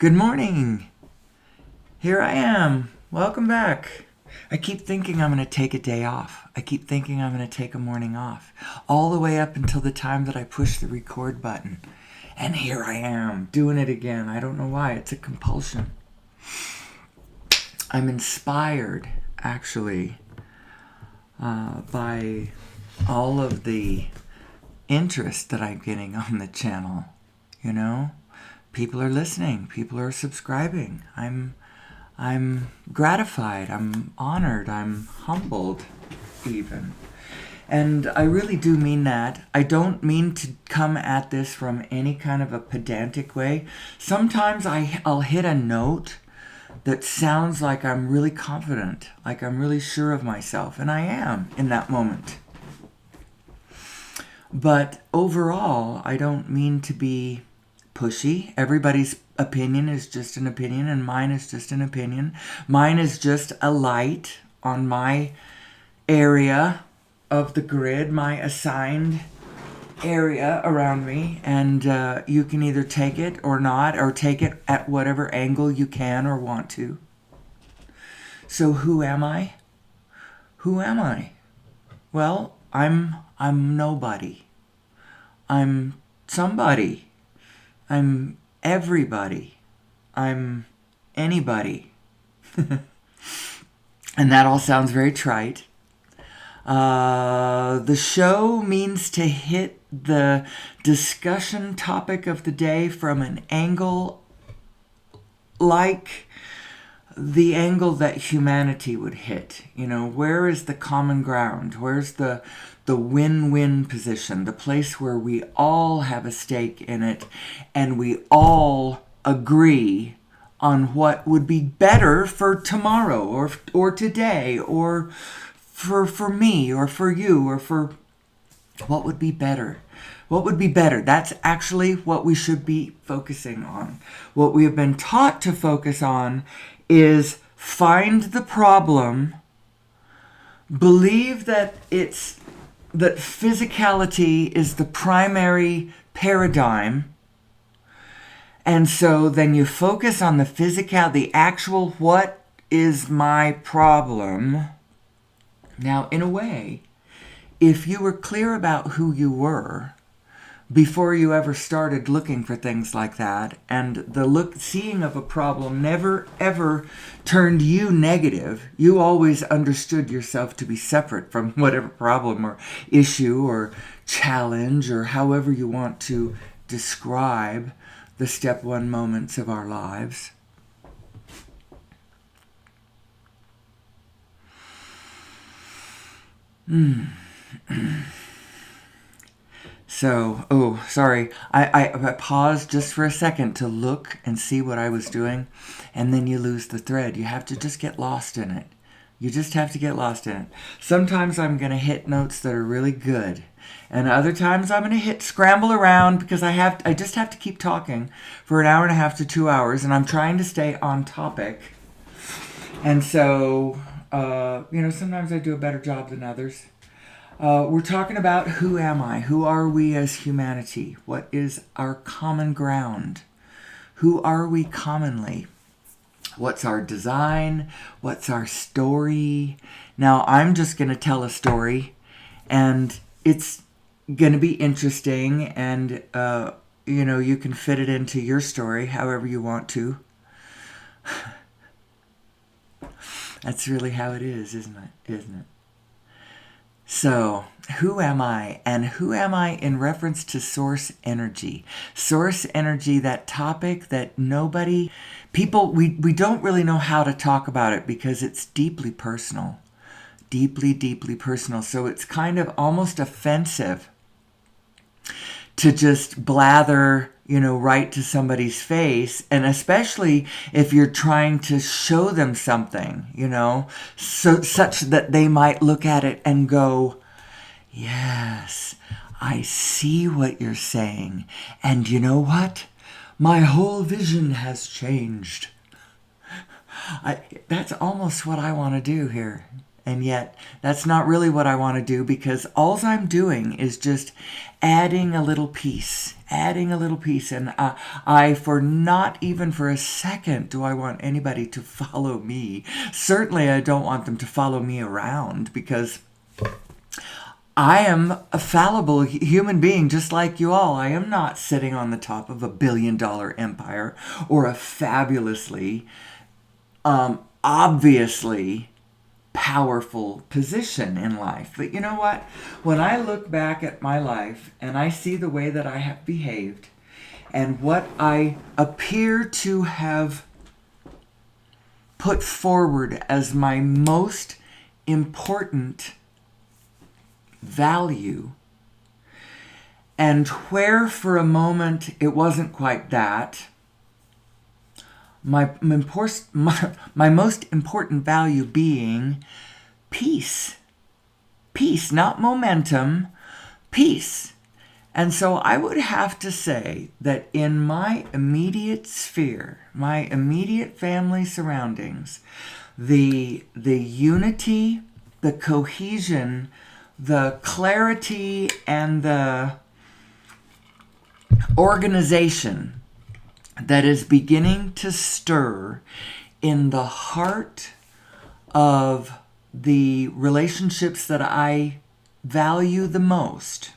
Good morning. Here I am. Welcome back. I keep thinking I'm going to take a day off. I keep thinking I'm going to take a morning off. All the way up until the time that I push the record button. And here I am, doing it again. I don't know why. It's a compulsion. I'm inspired, actually, by all of the interest that I'm getting on the channel. You know? People are listening. People are subscribing. I'm gratified. I'm honored. I'm humbled, even. And I really do mean that. I don't mean to come at this from any kind of a pedantic way. Sometimes I'll hit a note that sounds like I'm really confident, like I'm really sure of myself, and I am in that moment. But overall, I don't mean to be pushy. Everybody's opinion is just an opinion, and mine is just an opinion. Mine is just a light on my area of the grid, my assigned area around me, and you can either take it or not, or take it at whatever angle you can or want to. So who am I? Who am I? Well, I'm nobody. I'm somebody. I'm everybody. I'm anybody. And that all sounds very trite. The show means to hit the discussion topic of the day from an angle like the angle that humanity would hit. You know, where is the common ground? Where's the win-win position, the place where we all have a stake in it and we all agree on what would be better for tomorrow or today or for me or for you or for what would be better. What would be better? That's actually what we should be focusing on. What we have been taught to focus on is find the problem, believe that physicality is the primary paradigm, and so then you focus on the actual what is my problem. Now, in a way, if you were clear about who you were before you ever started looking for things like that, and the seeing of a problem never ever turned you negative, you always understood yourself to be separate from whatever problem or issue or challenge or however you want to describe the step one moments of our lives. So, sorry, I paused just for a second to look and see what I was doing, and then you lose the thread. You have to just get lost in it. You just have to get lost in it. Sometimes I'm going to hit notes that are really good, and other times I'm going to scramble around because I just have to keep talking for an hour and a half to 2 hours, and I'm trying to stay on topic. And so, sometimes I do a better job than others. We're talking about who am I? Who are we as humanity? What is our common ground? Who are we commonly? What's our design? What's our story? Now, I'm just going to tell a story, and it's going to be interesting, and, you can fit it into your story however you want to. That's really how it is, isn't it? So, who am I? And who am I in reference to source energy? Source energy, that topic that we don't really know how to talk about it because it's deeply personal. Deeply, deeply personal. So it's kind of almost offensive to just blather, right to somebody's face, and especially if you're trying to show them something, such that they might look at it and go, yes, I see what you're saying, and you know what? My whole vision has changed. That's almost what I want to do here. And yet, that's not really what I want to do, because all I'm doing is just adding a little piece, adding a little piece. And for not even for a second do I want anybody to follow me. Certainly, I don't want them to follow me around, because I am a fallible human being just like you all. I am not sitting on the top of $1 billion empire or a fabulously, obviously powerful position in life. But you know what? When I look back at my life and I see the way that I have behaved and what I appear to have put forward as my most important value, and where for a moment it wasn't quite that, my most important value being peace. Peace, not momentum, peace. And so I would have to say that in my immediate sphere, my immediate family surroundings, the unity, the cohesion, the clarity, and the organization that is beginning to stir in the heart of the relationships that I value the most,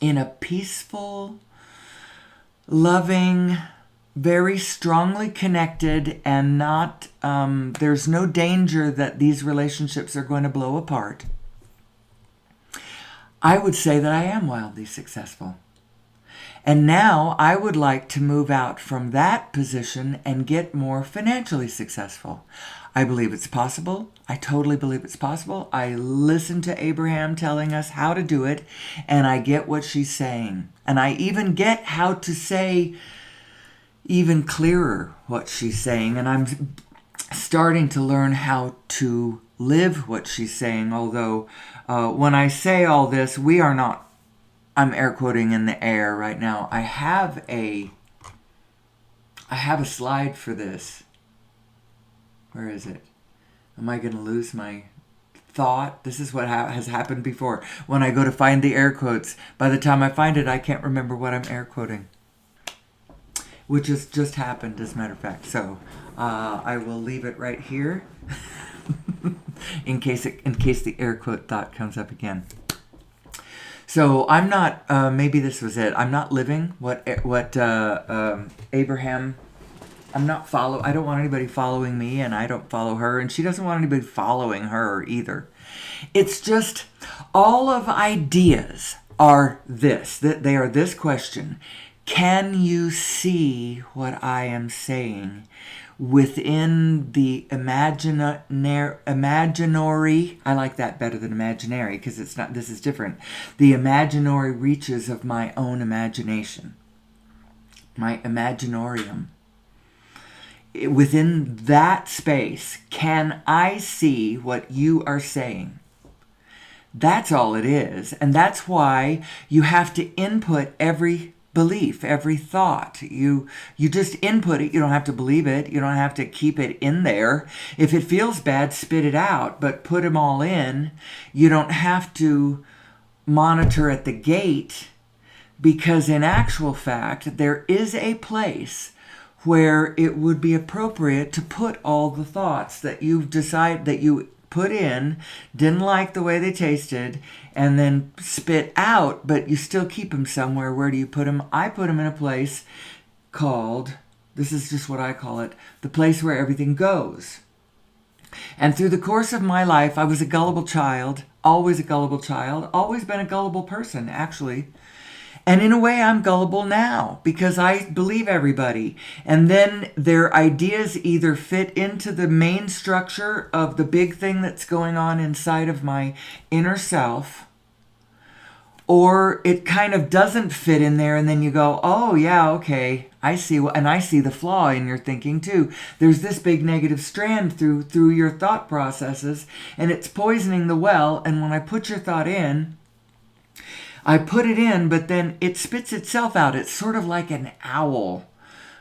in a peaceful, loving, very strongly connected, and not, there's no danger that these relationships are going to blow apart, I would say that I am wildly successful. And now I would like to move out from that position and get more financially successful. I believe it's possible. I totally believe it's possible. I listen to Abraham telling us how to do it, and I get what she's saying. And I even get how to say even clearer what she's saying. And I'm starting to learn how to live what she's saying. Although when I say all this, we are not, I'm air quoting in the air right now. I have a slide for this. Where is it? Am I going to lose my thought? This is what has happened before. When I go to find the air quotes, by the time I find it, I can't remember what I'm air quoting. Which has just happened, as a matter of fact. So I will leave it right here in case the air quote thought comes up again. So I'm not. Maybe this was it. I'm not living what Abraham. I'm not I don't want anybody following me, and I don't follow her, and she doesn't want anybody following her either. It's just all of ideas are this. That they are this question: can you see what I am saying within the imaginary? I like that better than imaginary, because it's not. This is different. The imaginary reaches of my own imagination, my imaginorium. Within that space, can I see what you are saying? That's all it is. And that's why you have to input every belief, every thought. You just input it. You don't have to believe it. You don't have to keep it in there. If it feels bad, spit it out, but put them all in. You don't have to monitor at the gate, because in actual fact, there is a place where it would be appropriate to put all the thoughts that you've decided that you put in, didn't like the way they tasted, and then spit out, but you still keep them somewhere. Where do you put them? I put them in a place called, this is just what I call it, the place where everything goes. And through the course of my life, I was a gullible child, always a gullible child, always been a gullible person, actually. And in a way, I'm gullible now, because I believe everybody. And then their ideas either fit into the main structure of the big thing that's going on inside of my inner self, or it kind of doesn't fit in there, and then you go, oh, yeah, okay, I see. And I see the flaw in your thinking, too. There's this big negative strand through your thought processes, and it's poisoning the well. And when I put your thought in, I put it in, but then it spits itself out. It's sort of like an owl.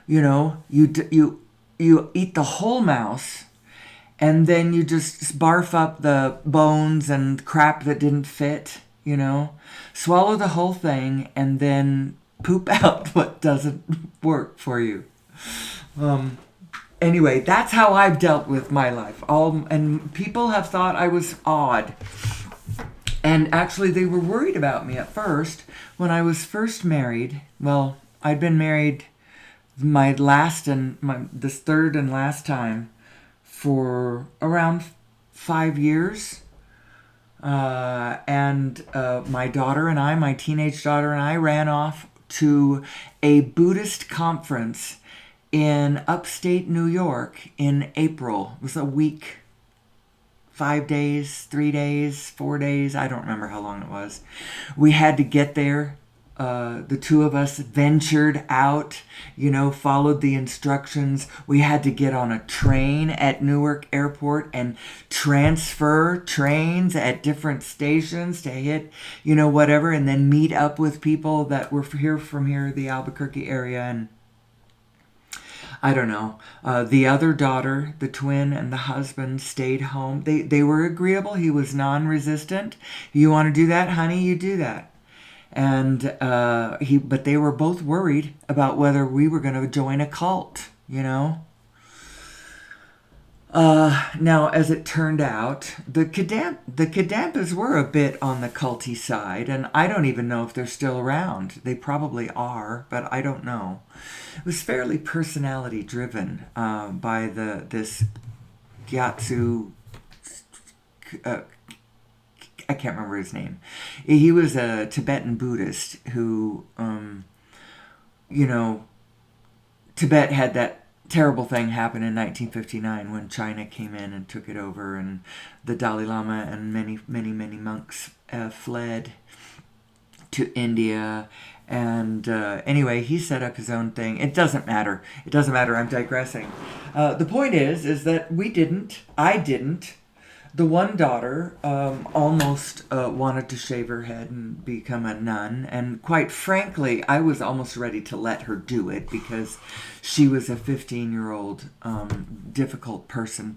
You know, you eat the whole mouse, and then you just barf up the bones and crap that didn't fit, swallow the whole thing, and then poop out what doesn't work for you. Anyway, that's how I've dealt with my life. And people have thought I was odd. And actually, they were worried about me at first. When I was first married, well, I'd been married this third and last time for around 5 years. And my daughter and I, my teenage daughter and I, ran off to a Buddhist conference in upstate New York in April. It was a week, 5 days, 3 days, 4 days. I don't remember how long it was. We had to get there. The two of us ventured out, followed the instructions. We had to get on a train at Newark Airport and transfer trains at different stations to hit, whatever, and then meet up with people that were from here, the Albuquerque area. And I don't know. The other daughter, the twin, and the husband stayed home. They were agreeable. He was non-resistant. You want to do that, honey? You do that. And but they were both worried about whether we were going to join a cult, Now, as it turned out, the Kadampas were a bit on the culty side, and I don't even know if they're still around. They probably are, but I don't know. It was fairly personality driven by this Gyatso. I can't remember his name. He was a Tibetan Buddhist who, Tibet had that terrible thing happen in 1959 when China came in and took it over, and the Dalai Lama and many, many, many monks fled to India. And anyway, he set up his own thing. It doesn't matter. I'm digressing. The point is that I didn't. The one daughter almost wanted to shave her head and become a nun. And quite frankly, I was almost ready to let her do it because she was a 15-year-old difficult person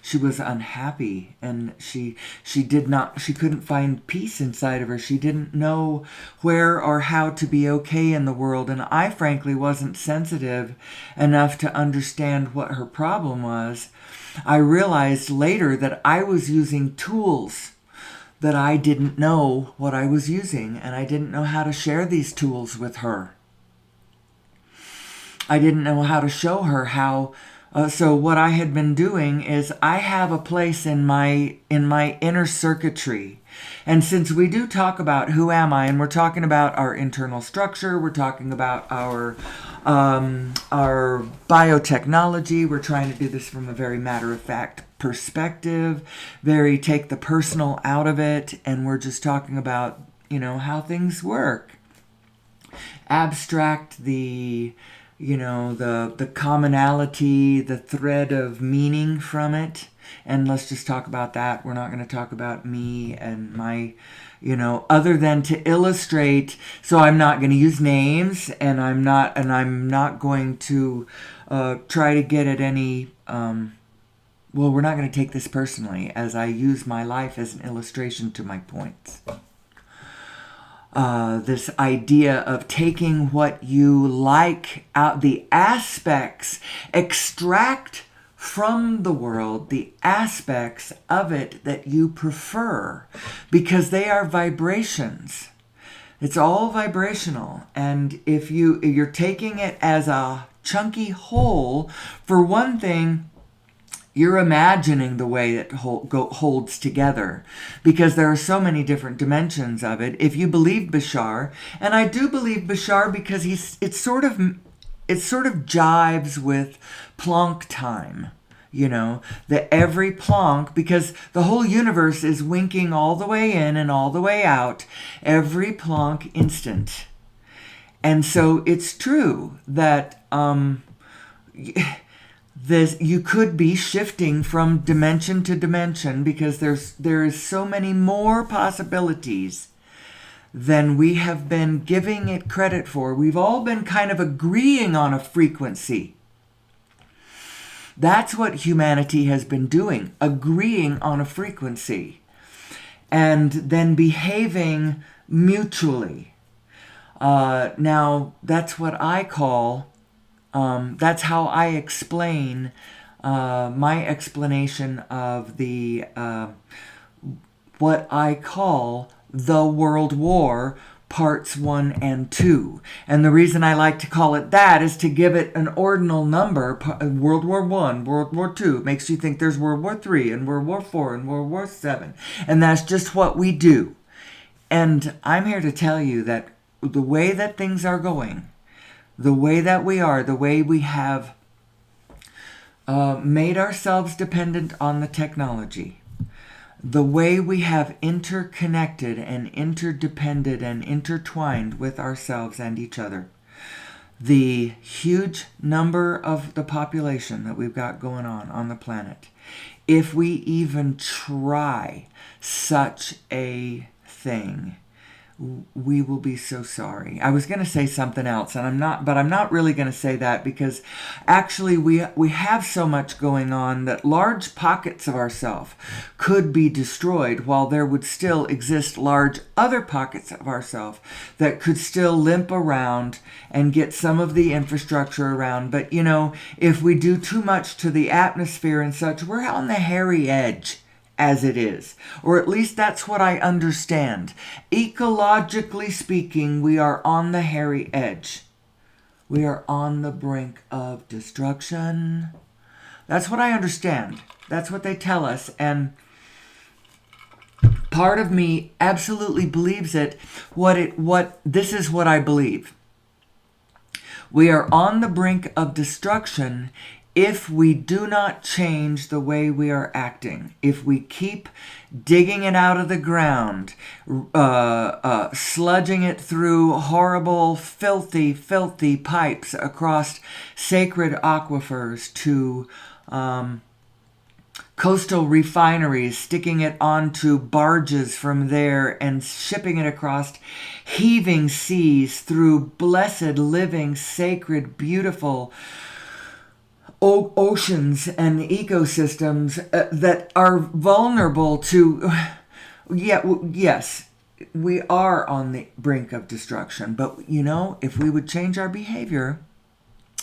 she was unhappy, and she couldn't find peace inside of her. She didn't know where or how to be okay in the world. And I frankly wasn't sensitive enough to understand what her problem was. I realized later that I was using tools that I didn't know what I was using, and I didn't know how to share these tools with her. I didn't know how to show her how. So what I had been doing is I have a place in my inner circuitry. And since we do talk about who am I, and we're talking about our internal structure, we're talking about our biotechnology, we're trying to do this from a very matter-of-fact perspective, take the personal out of it, and we're just talking about, how things work. Abstract the commonality, the thread of meaning from it. And let's just talk about that. We're not going to talk about me and my, other than to illustrate. So I'm not going to use names, and I'm not going to try to get at any, we're not going to take this personally, as I use my life as an illustration to my points. This idea of taking what you like out, the aspects, extract from the world the aspects of it that you prefer, because they are vibrations. It's all vibrational. And if you're taking it as a chunky whole, for one thing, you're imagining the way it holds together, because there are so many different dimensions of it. If you believe Bashar, and I do believe Bashar because it sort of jives with Planck time, that every Planck, because the whole universe is winking all the way in and all the way out, every Planck instant. And so it's true that you could be shifting from dimension to dimension, because there is so many more possibilities than we have been giving it credit for. We've all been kind of agreeing on a frequency. That's what humanity has been doing, agreeing on a frequency and then behaving mutually. Now, that's what I call, that's how I explain my explanation of the what I call the World War parts 1 and 2. And the reason I like to call it that is to give it an ordinal number. World War I, World War II makes you think there's World War III and World War IV and World War VII. And that's just what we do. And I'm here to tell you that the way that things are going, the way that we are, the way we have made ourselves dependent on the technology, the way we have interconnected and interdependent and intertwined with ourselves and each other, the huge number of the population that we've got going on the planet, if we even try such a thing, we will be so sorry. I was going to say something else, and I'm not really going to say that, because actually we have so much going on that large pockets of ourselves could be destroyed, while there would still exist large other pockets of ourselves that could still limp around and get some of the infrastructure around. But if we do too much to the atmosphere and such, we're on the hairy edge, as it is. Or at least that's what I understand. Ecologically speaking, we are on the hairy edge. We are on the brink of destruction. That's what I understand. That's what they tell us. And part of me absolutely believes it. This is what I believe. We are on the brink of destruction if we do not change the way we are acting. If we keep digging it out of the ground, sludging it through horrible, filthy pipes across sacred aquifers to coastal refineries, sticking it onto barges from there and shipping it across heaving seas through blessed, living, sacred, beautiful oceans and ecosystems that are vulnerable to, yes, we are on the brink of destruction. But if we would change our behavior,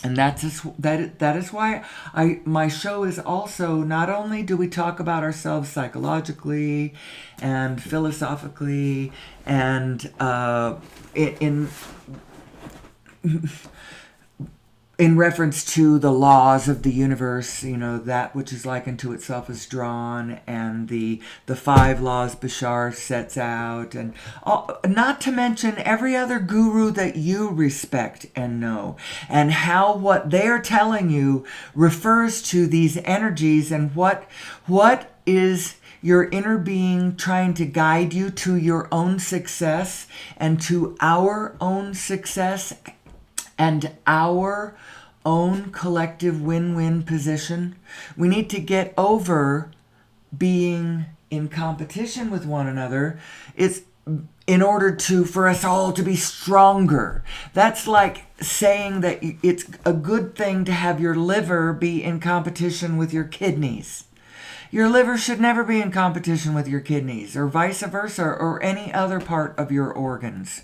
and that is why my show is also, not only do we talk about ourselves psychologically and philosophically and in reference to the laws of the universe, that which is like unto itself is drawn, and the 5 laws Bashar sets out, and not to mention every other guru that you respect and know, and how what they're telling you refers to these energies, and what is your inner being trying to guide you to your own success and to our own success and our own collective win-win position. We need to get over being in competition with one another. It's in order for us all to be stronger. That's like saying that it's a good thing to have your liver be in competition with your kidneys. Your liver should never be in competition with your kidneys, or vice versa, or any other part of your organs.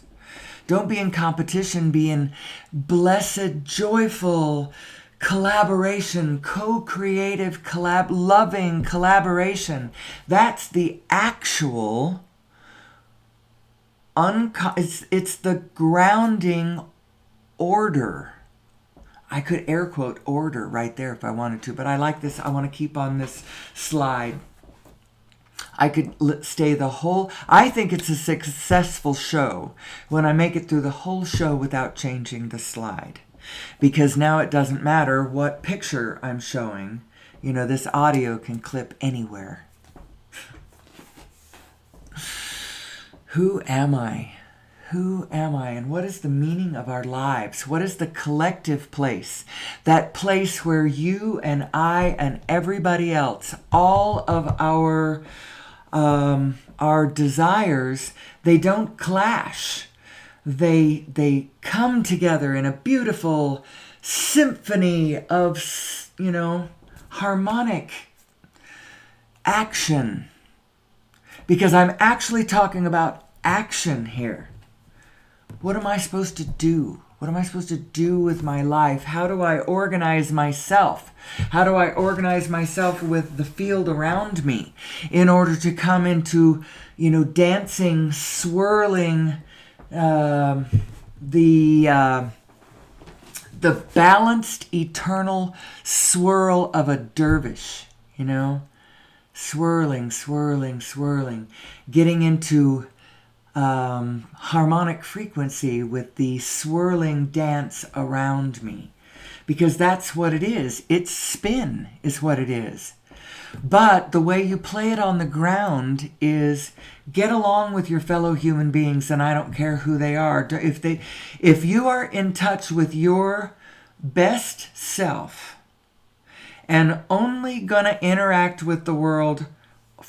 Don't be in competition, be in blessed, joyful collaboration, co-creative, loving collaboration. That's the actual, it's the grounding order. I could air quote order right there if I wanted to, but I like this. I want to keep on this slide. I could stay I think it's a successful show when I make it through the whole show without changing the slide. Because now it doesn't matter what picture I'm showing. This audio can clip anywhere. Who am I? Who am I? And what is the meaning of our lives? What is the collective place? That place where you and I and everybody else, all of our desires, they don't clash. They come together in a beautiful symphony of, harmonic action. Because I'm actually talking about action here. What am I supposed to do? What am I supposed to do with my life? How do I organize myself? How do I organize myself with the field around me in order to come into, dancing, swirling, the balanced, eternal swirl of a dervish, swirling, swirling, swirling, getting into harmonic frequency with the swirling dance around me. Because that's what it is. It's spin is what it is. But the way you play it on the ground is get along with your fellow human beings, and I don't care who they are. If you are in touch with your best self and only gonna interact with the world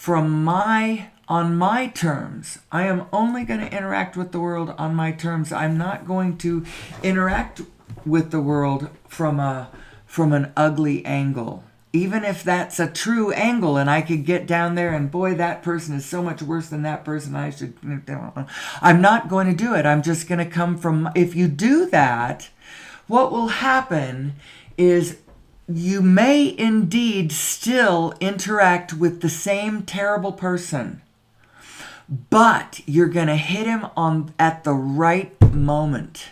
on my terms. I am only going to interact with the world on my terms. I'm not going to interact with the world from an ugly angle. Even if that's a true angle and I could get down there and boy, that person is so much worse than that person, I'm not going to do it. I'm just going to come from, if you do that, what will happen is you may indeed still interact with the same terrible person, but you're going to hit him at the right moment,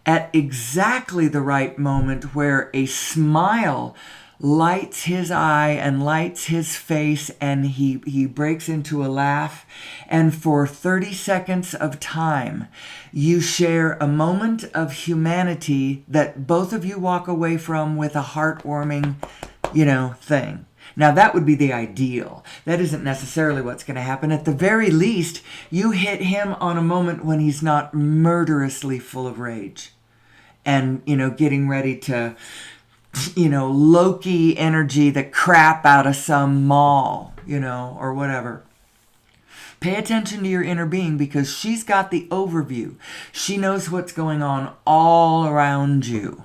at exactly the right moment where a smile lights his eye and lights his face, and he breaks into a laugh, and for 30 seconds of time you share a moment of humanity that both of you walk away from with a heartwarming thing. Now that would be the ideal. That isn't necessarily what's going to happen. At the very least, you hit him on a moment when he's not murderously full of rage and getting ready to Loki energy the crap out of some mall, or whatever. Pay attention to your inner being because she's got the overview. She knows what's going on all around you.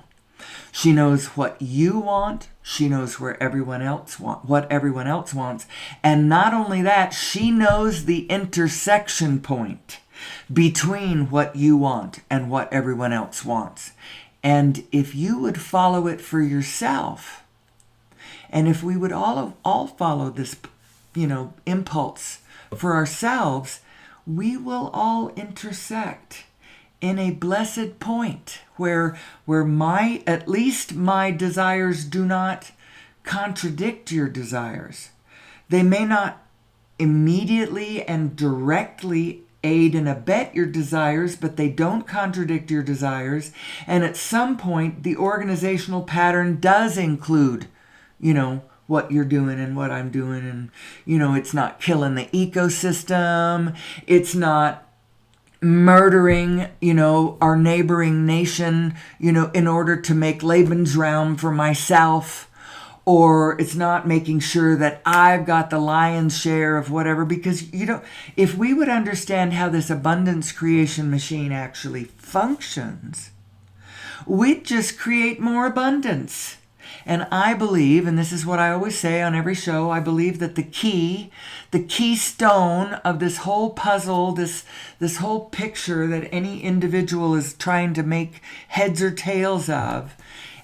She knows what you want. She knows what everyone else wants. And not only that, she knows the intersection point between what you want and what everyone else wants. And if you would follow it for yourself, and if we would all follow this, impulse for ourselves, we will all intersect in a blessed point where at least my desires do not contradict your desires. They may not immediately and directly aid and abet your desires, but they don't contradict your desires. And at some point, the organizational pattern does include, what you're doing and what I'm doing. And, it's not killing the ecosystem. It's not murdering, our neighboring nation, in order to make Lebensraum for myself. Or it's not making sure that I've got the lion's share of whatever, because if we would understand how this abundance creation machine actually functions, we'd just create more abundance. And I believe, and this is what I always say on every show, I believe that the keystone of this whole puzzle, this whole picture that any individual is trying to make heads or tails of,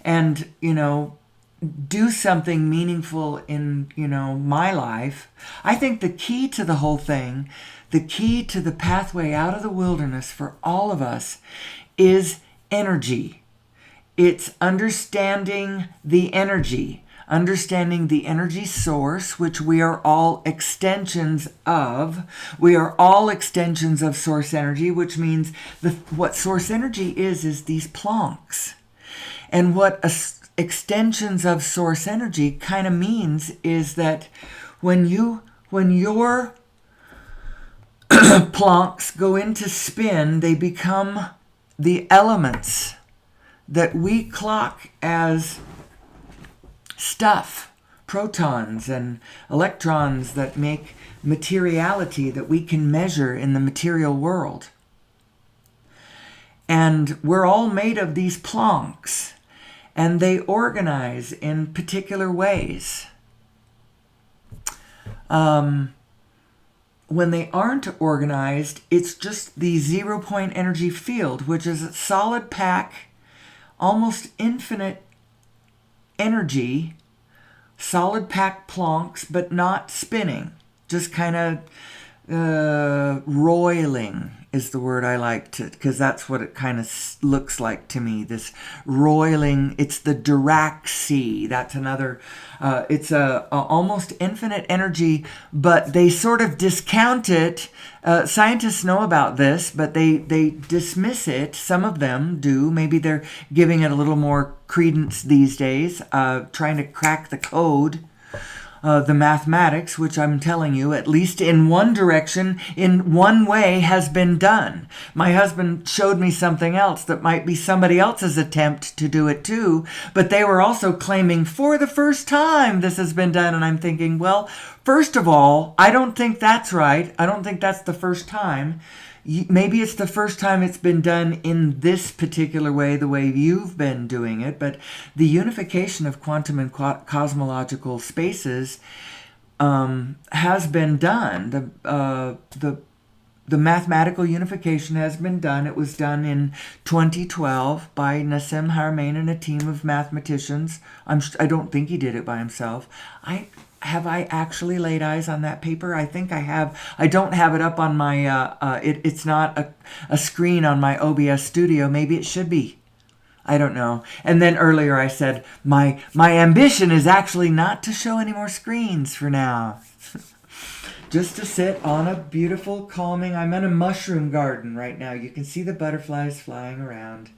and, do something meaningful in, my life. I think the key to the whole thing, the key to the pathway out of the wilderness for all of us is energy. It's understanding the energy source, which we are all extensions of. We are all extensions of source energy, which means what source energy is these plonks. And what extensions of source energy kind of means is that when your plonks go into spin, they become the elements that we clock as stuff, protons and electrons that make materiality that we can measure in the material world. And we're all made of these plonks. and they organize in particular ways. When they aren't organized, it's just the 0-point energy field, which is a solid pack, almost infinite energy, solid pack plonks, but not spinning, just kind of roiling is the word I like to, because that's what it kind of looks like to me. This roiling, it's the Dirac sea. That's another, it's a almost infinite energy, but they sort of discount it. Scientists know about this, but they dismiss it. Some of them do. Maybe they're giving it a little more credence these days, trying to crack the code. The mathematics, which I'm telling you, at least in one direction, in one way, has been done. My husband showed me something else that might be somebody else's attempt to do it too, but they were also claiming for the first time this has been done, and I'm thinking, well, first of all, I don't think that's right. I don't think that's the first time. Maybe it's the first time it's been done in this particular way, the way you've been doing it, but the unification of quantum and cosmological spaces has been done. The mathematical unification has been done. It was done in 2012 by Nassim Haramein and a team of mathematicians. I don't think he did it by himself. Have I actually laid eyes on that paper? I think I have. I don't have it up on my, it's not a screen on my OBS studio. Maybe it should be. I don't know. And then earlier I said, my ambition is actually not to show any more screens for now. Just to sit on a beautiful, calming, I'm in a mushroom garden right now. You can see the butterflies flying around.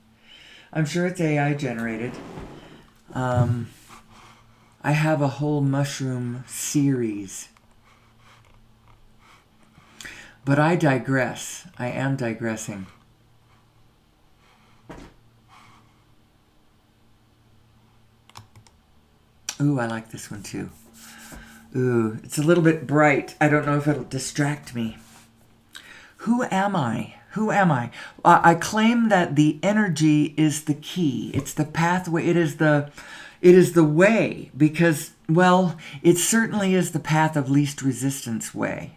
I'm sure it's AI generated. I have a whole mushroom series. But I digress. I am digressing. Ooh, I like this one too. Ooh, it's a little bit bright. I don't know if it'll distract me. Who am I? Who am I? I claim that the energy is the key. It's the pathway. It is the way, because, well, it certainly is the path of least resistance way.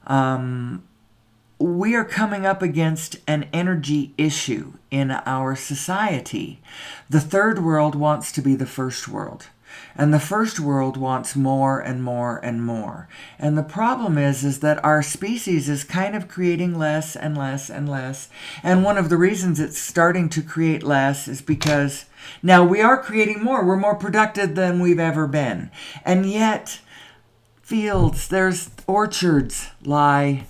We are coming up against an energy issue in our society. The third world wants to be the first world. And the first world wants more and more and more. And the problem is that our species is kind of creating less and less and less. And one of the reasons it's starting to create less is because now we are creating more. We're more productive than we've ever been. And yet, fields, there's orchards lie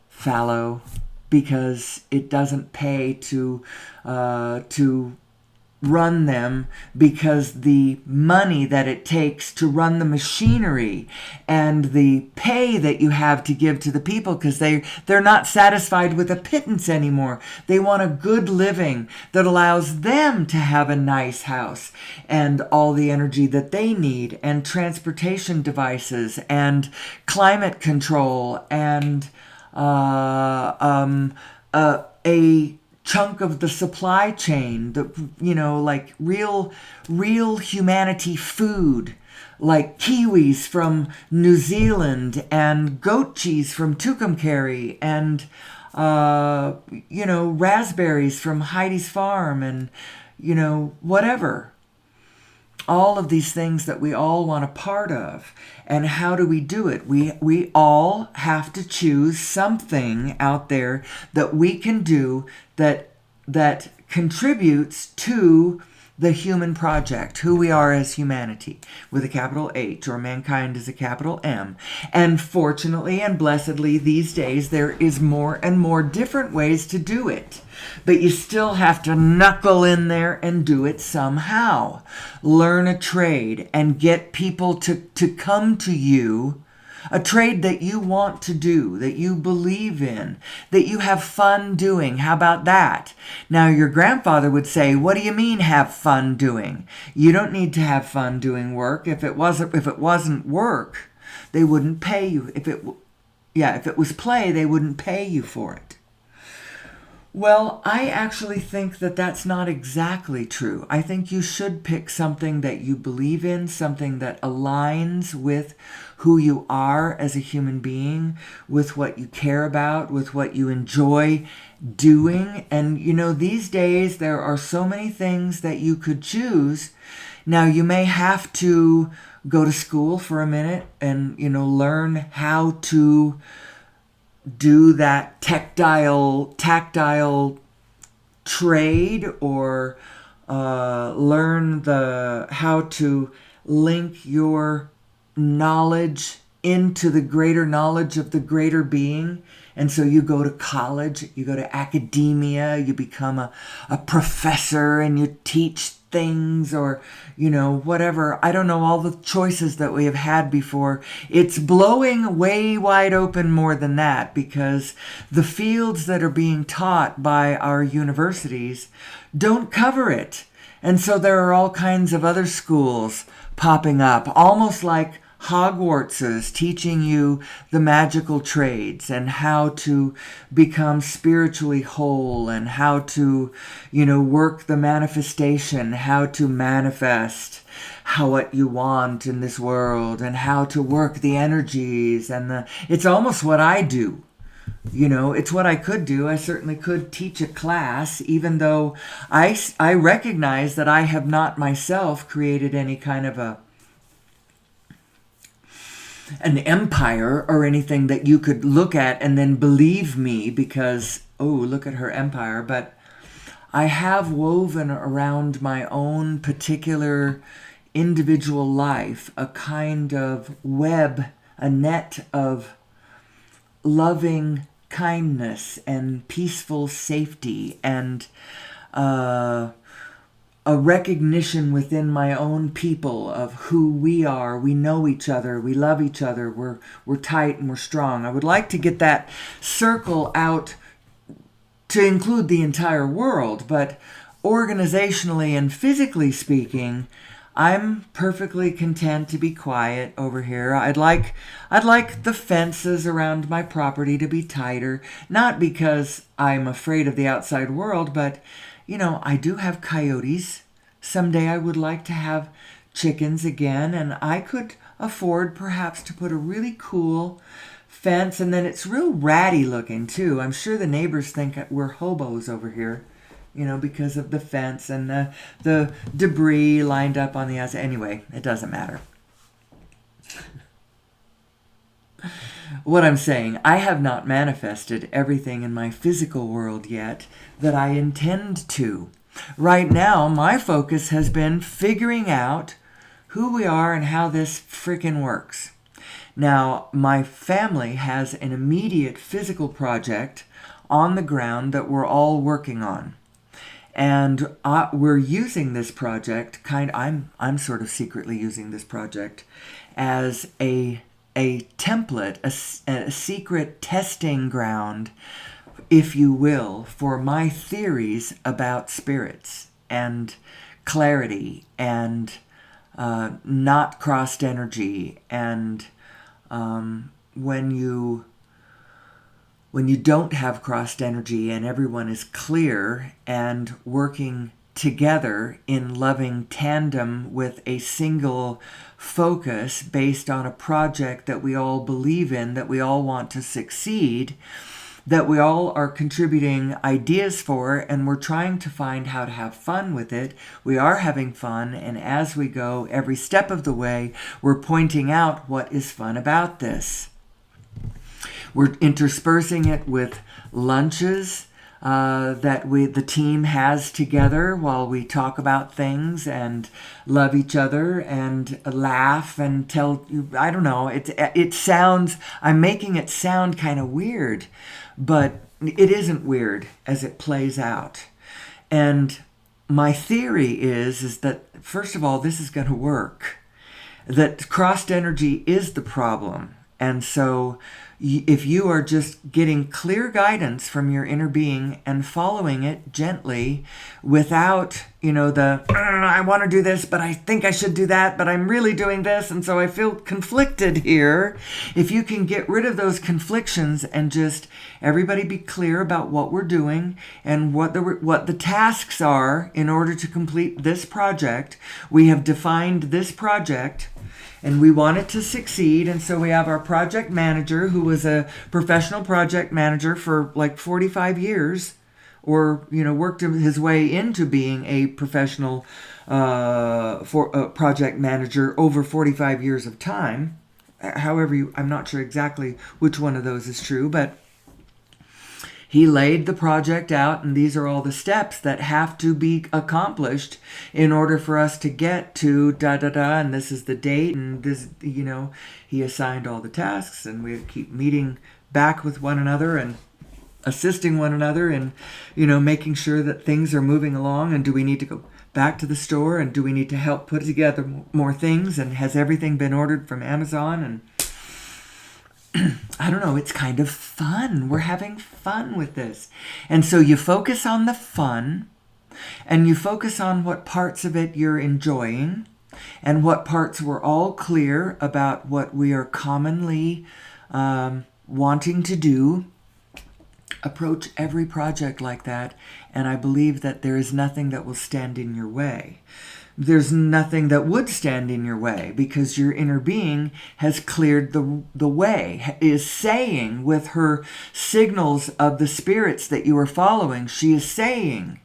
fallow because it doesn't pay to run them, because the money that it takes to run the machinery and the pay that you have to give to the people, because they're not satisfied with a pittance anymore. They want a good living that allows them to have a nice house and all the energy that they need, and transportation devices and climate control and a chunk of the supply chain, like real humanity food, like kiwis from New Zealand and goat cheese from Tucumcari and raspberries from Heidi's farm and whatever. All of these things that we all want a part of. And how do we do it? We all have to choose something out there that we can do that contributes to the human project, who we are as humanity, with a capital H, or mankind as a capital M. And fortunately and blessedly, these days, there is more and more different ways to do it. But you still have to knuckle in there and do it somehow. Learn a trade and get people to come to you. A trade that you want to do, that you believe in, that you have fun doing. How about that? Now, your grandfather would say, what do you mean have fun doing? You don't need to have fun doing work. If it wasn't work, they wouldn't pay you. If it was play, they wouldn't pay you for it. Well, I actually think that that's not exactly true. I think you should pick something that you believe in, something that aligns with who you are as a human being, with what you care about, with what you enjoy doing. And, these days there are so many things that you could choose. Now, you may have to go to school for a minute and, learn how to do that tactile trade, or learn the how to link your knowledge into the greater knowledge of the greater being. And so you go to college, you go to academia, you become a professor and you teach things, or whatever. I don't know, all the choices that we have had before. It's blowing way wide open more than that, because the fields that are being taught by our universities don't cover it. And so there are all kinds of other schools popping up, almost like Hogwarts is teaching you the magical trades and how to become spiritually whole, and how to, work the manifestation, how to manifest what you want in this world, and how to work the energies. And it's almost what I do. It's what I could do. I certainly could teach a class, even though I recognize that I have not myself created any kind of an empire or anything that you could look at and then believe me because, oh, look at her empire. But I have woven around my own particular individual life a kind of web, a net of loving kindness and peaceful safety, and a recognition within my own people of who we are. We know each other. We love each other. We're tight and we're strong. I would like to get that circle out to include the entire world, but organizationally and physically speaking, I'm perfectly content to be quiet over here. I'd like the fences around my property to be tighter, not because I'm afraid of the outside world, but I do have coyotes. Someday I would like to have chickens again, and I could afford perhaps to put a really cool fence, and then it's real ratty looking too. I'm sure the neighbors think we're hobos over here, because of the fence and the debris lined up on the outside. Anyway, it doesn't matter. What I'm saying, I have not manifested everything in my physical world yet that I intend to. Right now, my focus has been figuring out who we are and how this freaking works. Now, my family has an immediate physical project on the ground that we're all working on. And we're using this project, I'm sort of secretly using this project as a template, a secret testing ground, if you will, for my theories about spirits and clarity and not crossed energy, and when you don't have crossed energy and everyone is clear and working together in loving tandem with a single focus based on a project that we all believe in, that we all want to succeed, that we all are contributing ideas for, and we're trying to find how to have fun with it. We are having fun, and as we go, every step of the way, we're pointing out what is fun about this. We're interspersing it with lunches that the team has together while we talk about things and love each other and laugh and tell. I don't know. It sounds. I'm making it sound kind of weird, but it isn't weird as it plays out. And my theory is that first of all, this is going to work. That crossed energy is the problem, and so, if you are just getting clear guidance from your inner being and following it gently without, I want to do this, but I think I should do that, but I'm really doing this, and so I feel conflicted here. If you can get rid of those conflictions and just everybody be clear about what we're doing and what the tasks are in order to complete this project. We have defined this project and we want it to succeed. And so we have our project manager, who was a professional project manager for like 45 years, or, worked his way into being a professional project manager over 45 years of time. However, I'm not sure exactly which one of those is true, but he laid the project out, and these are all the steps that have to be accomplished in order for us to get to da-da-da, and this is the date, and this, he assigned all the tasks, and we keep meeting back with one another and assisting one another and, making sure that things are moving along, and do we need to go back to the store, and do we need to help put together more things, and has everything been ordered from Amazon, and I don't know, it's kind of fun. We're having fun with this. And so you focus on the fun, and you focus on what parts of it you're enjoying, and what parts we're all clear about what we are commonly wanting to do. Approach every project like that, and I believe that there is nothing that will stand in your way. There's nothing that would stand in your way, because your inner being has cleared the way, is saying with her signals of the spirits that you are following, she is saying,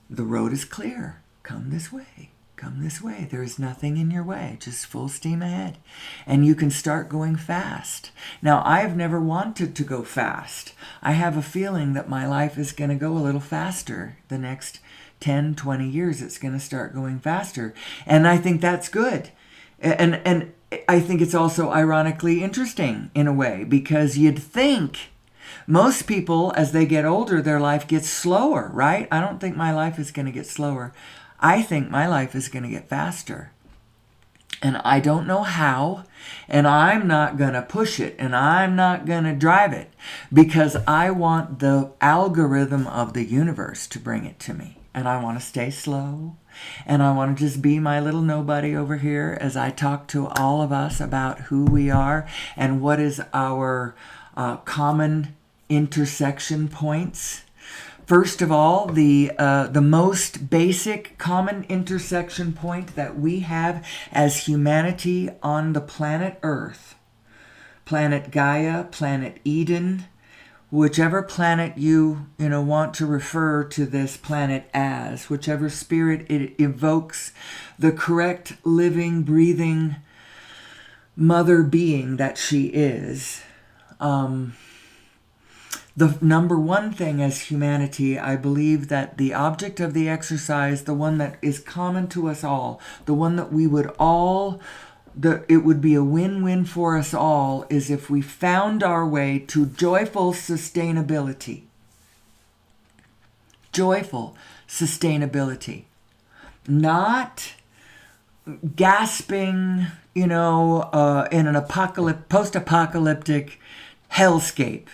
the road is clear. Come this way. Come this way. There is nothing in your way. Just full steam ahead. And you can start going fast. Now, I've never wanted to go fast. I have a feeling that my life is going to go a little faster the next 10, 20 years. It's going to start going faster. And I think that's good. And I think it's also ironically interesting in a way, because you'd think most people, as they get older, their life gets slower, right? I don't think my life is going to get slower. I think my life is going to get faster. And I don't know how, and I'm not going to push it, and I'm not going to drive it, because I want the algorithm of the universe to bring it to me. And I want to stay slow, and I want to just be my little nobody over here as I talk to all of us about who we are and what is our common intersection points. First of all, the most basic common intersection point that we have as humanity on the planet Earth, planet Gaia, planet Eden, whichever planet you want to refer to this planet as, whichever spirit it evokes, the correct living, breathing mother being that she is. The number one thing as humanity, I believe that the object of the exercise, the one that is common to us all, the one that we would all, it would be a win-win for us all, is if we found our way to joyful sustainability. Joyful sustainability. Not gasping, in an post-apocalyptic hellscape.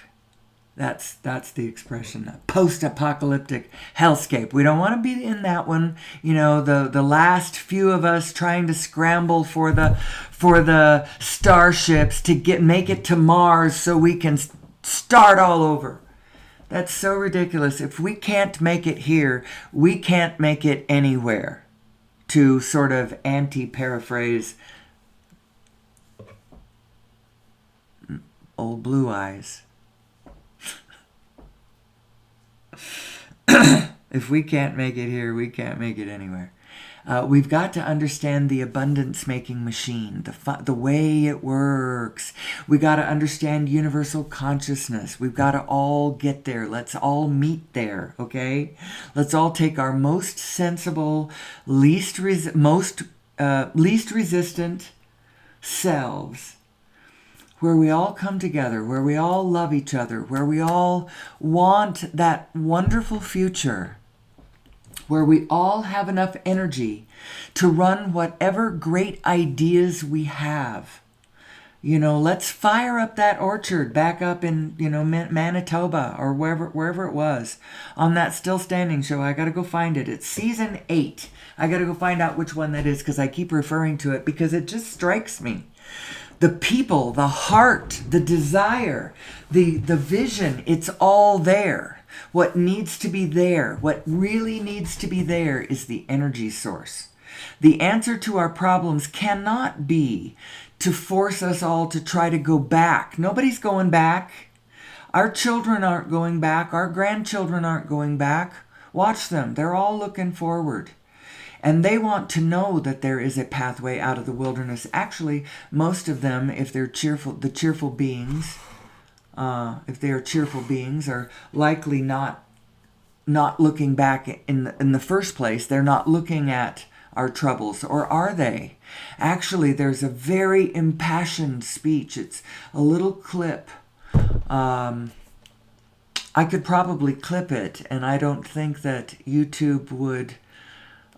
That's the expression, post-apocalyptic hellscape. We don't want to be in that one. The last few of us trying to scramble for the starships to make it to Mars so we can start all over. That's so ridiculous. If we can't make it here, we can't make it anywhere. To sort of anti-paraphrase old Blue Eyes. If we can't make it here, we can't make it anywhere. We've got to understand the abundance-making machine, the way it works. We got to understand universal consciousness. We've got to all get there. Let's all meet there, okay? Let's all take our most sensible, least resistant selves, where we all come together, where we all love each other, where we all want that wonderful future, where we all have enough energy to run whatever great ideas we have. Let's fire up that orchard back up in, Manitoba or wherever it was on that Still Standing show. I got to go find it. It's season 8. I got to go find out which one that is because I keep referring to it because it just strikes me. The people, the heart, the desire, the vision, it's all there. What needs to be there, what really needs to be there is the energy source. The answer to our problems cannot be to force us all to try to go back. Nobody's going back. Our children aren't going back. Our grandchildren aren't going back. Watch them. They're all looking forward. And they want to know that there is a pathway out of the wilderness. Actually, most of them, if they're cheerful, the cheerful beings, if they are cheerful beings, are likely not looking back in the first place. They're not looking at our troubles, or are they? Actually, there's a very impassioned speech. It's a little clip. I could probably clip it, and I don't think that YouTube would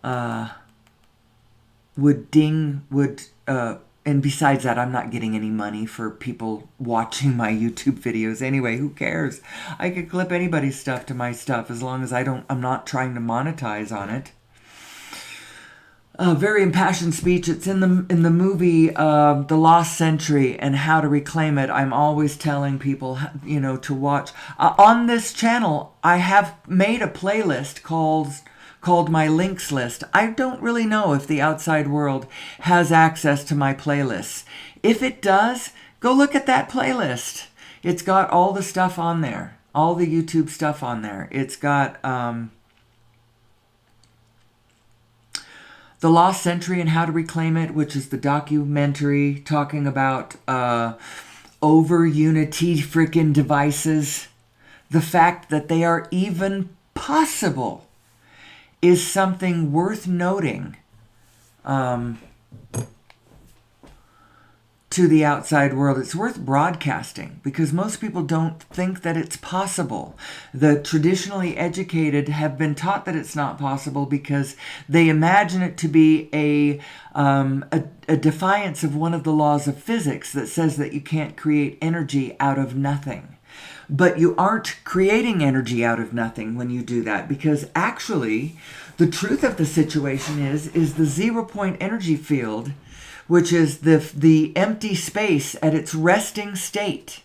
and besides that, I'm not getting any money for people watching my YouTube videos anyway. Who cares? I could clip anybody's stuff to my stuff as long as I'm not trying to monetize on it. A very impassioned speech. It's in the movie The Lost Century and How to Reclaim It. I'm always telling people, to watch. On this channel, I have made a playlist called my links list. I don't really know if the outside world has access to my playlists. If it does, go look at that playlist. It's got all the stuff on there, all the YouTube stuff on there. It's got The Lost Century and How to Reclaim It, which is the documentary talking about over Unity freaking devices. The fact that they are even possible is something worth noting to the outside world. It's worth broadcasting because most people don't think that it's possible. The traditionally educated have been taught that it's not possible because they imagine it to be a defiance of one of the laws of physics that says that you can't create energy out of nothing. But you aren't creating energy out of nothing when you do that, because actually the truth of the situation is the 0-point energy field, which is the empty space at its resting state,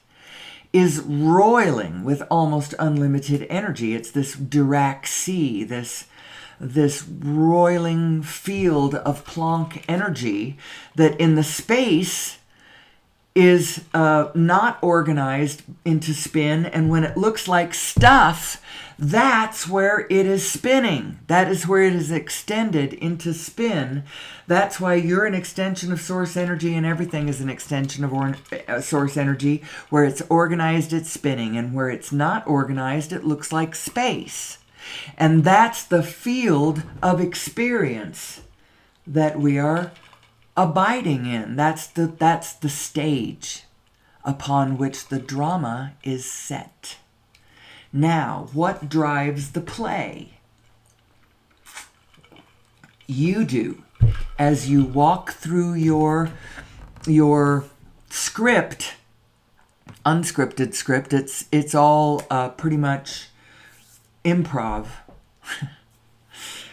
is roiling with almost unlimited energy. It's this Dirac sea, this roiling field of Planck energy that in the space is not organized into spin, and when it looks like stuff, that's where it is spinning. That is where it is extended into spin. That's why you're an extension of source energy, and everything is an extension of source energy. Where it's organized, it's spinning, and where it's not organized, it looks like space. And that's the field of experience that we are abiding in. That's the stage upon which the drama is set. Now, what drives the play? You do. As you walk through your script, unscripted script, it's all pretty much improv.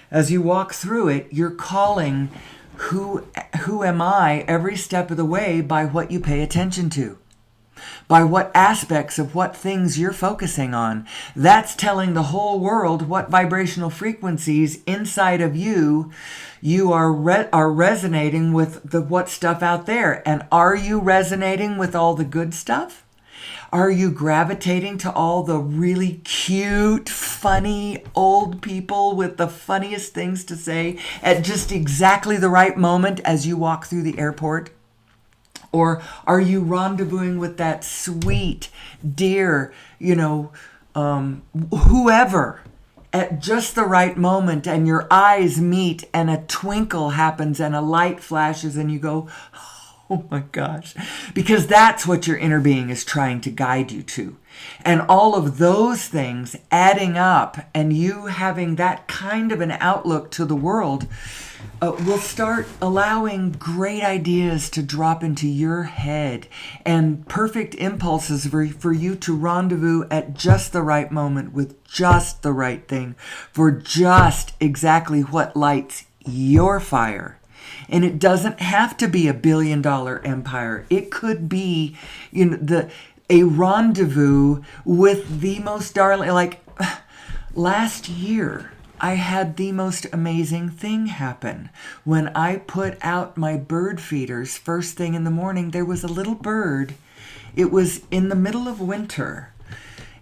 As you walk through it, you're calling who am I every step of the way by what you pay attention to, by what aspects of what things you're focusing on. That's telling the whole world what vibrational frequencies inside of you are resonating with what stuff out there. And are you resonating with all the good stuff? Are you gravitating to all the really cute, funny old people with the funniest things to say at just exactly the right moment as you walk through the airport? Or are you rendezvousing with that sweet, dear, whoever at just the right moment, and your eyes meet and a twinkle happens and a light flashes and you go, oh, Oh my gosh. Because that's what your inner being is trying to guide you to. And all of those things adding up and you having that kind of an outlook to the world will start allowing great ideas to drop into your head and perfect impulses for you to rendezvous at just the right moment with just the right thing for just exactly what lights your fire. And it doesn't have to be $1 billion empire. It could be, a rendezvous with the most darling. Like last year, I had the most amazing thing happen. When I put out my bird feeders first thing in the morning, there was a little bird. It was in the middle of winter,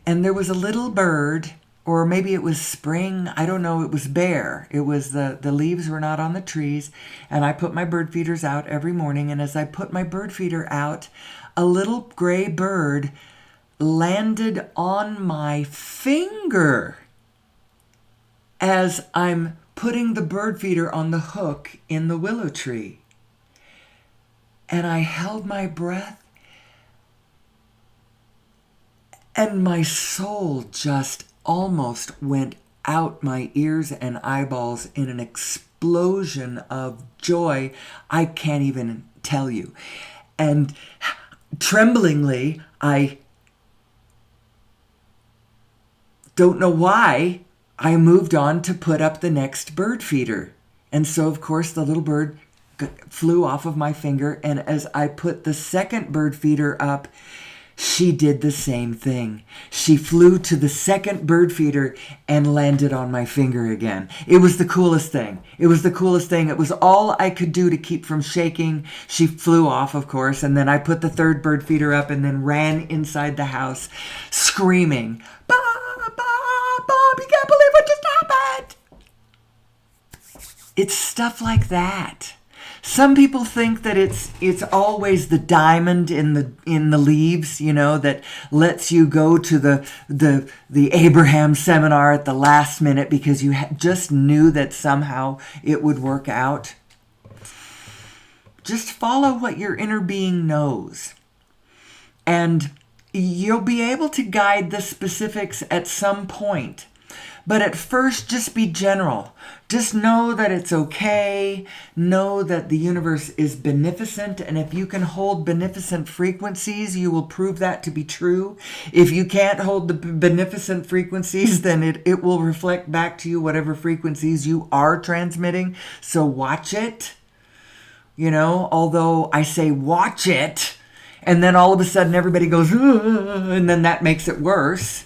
and there was a little bird. Or maybe it was spring. I don't know. It was bare. It was the leaves were not on the trees. And I put my bird feeders out every morning. And as I put my bird feeder out, a little gray bird landed on my finger as I'm putting the bird feeder on the hook in the willow tree. And I held my breath. And my soul just almost went out my ears and eyeballs in an explosion of joy I can't even tell you. And tremblingly, I don't know why, I moved on to put up the next bird feeder. And so, of course, the little bird flew off of my finger. And as I put the second bird feeder up, she did the same thing. She flew to the second bird feeder and landed on my finger again. It was the coolest thing. It was the coolest thing. It was all I could do to keep from shaking. She flew off, of course, and then I put the third bird feeder up and then ran inside the house screaming, Bob, Bob, you can't believe what just happened. It's stuff like that. Some people think that it's always the diamond in the leaves, that lets you go to the Abraham seminar at the last minute because you just knew that somehow it would work out. Just follow what your inner being knows. And you'll be able to guide the specifics at some point. But at first, just be general. Just know that it's okay. Know that the universe is beneficent. And if you can hold beneficent frequencies, you will prove that to be true. If you can't hold the beneficent frequencies, then it will reflect back to you whatever frequencies you are transmitting. So watch it. Although I say watch it, and then all of a sudden everybody goes, and then that makes it worse.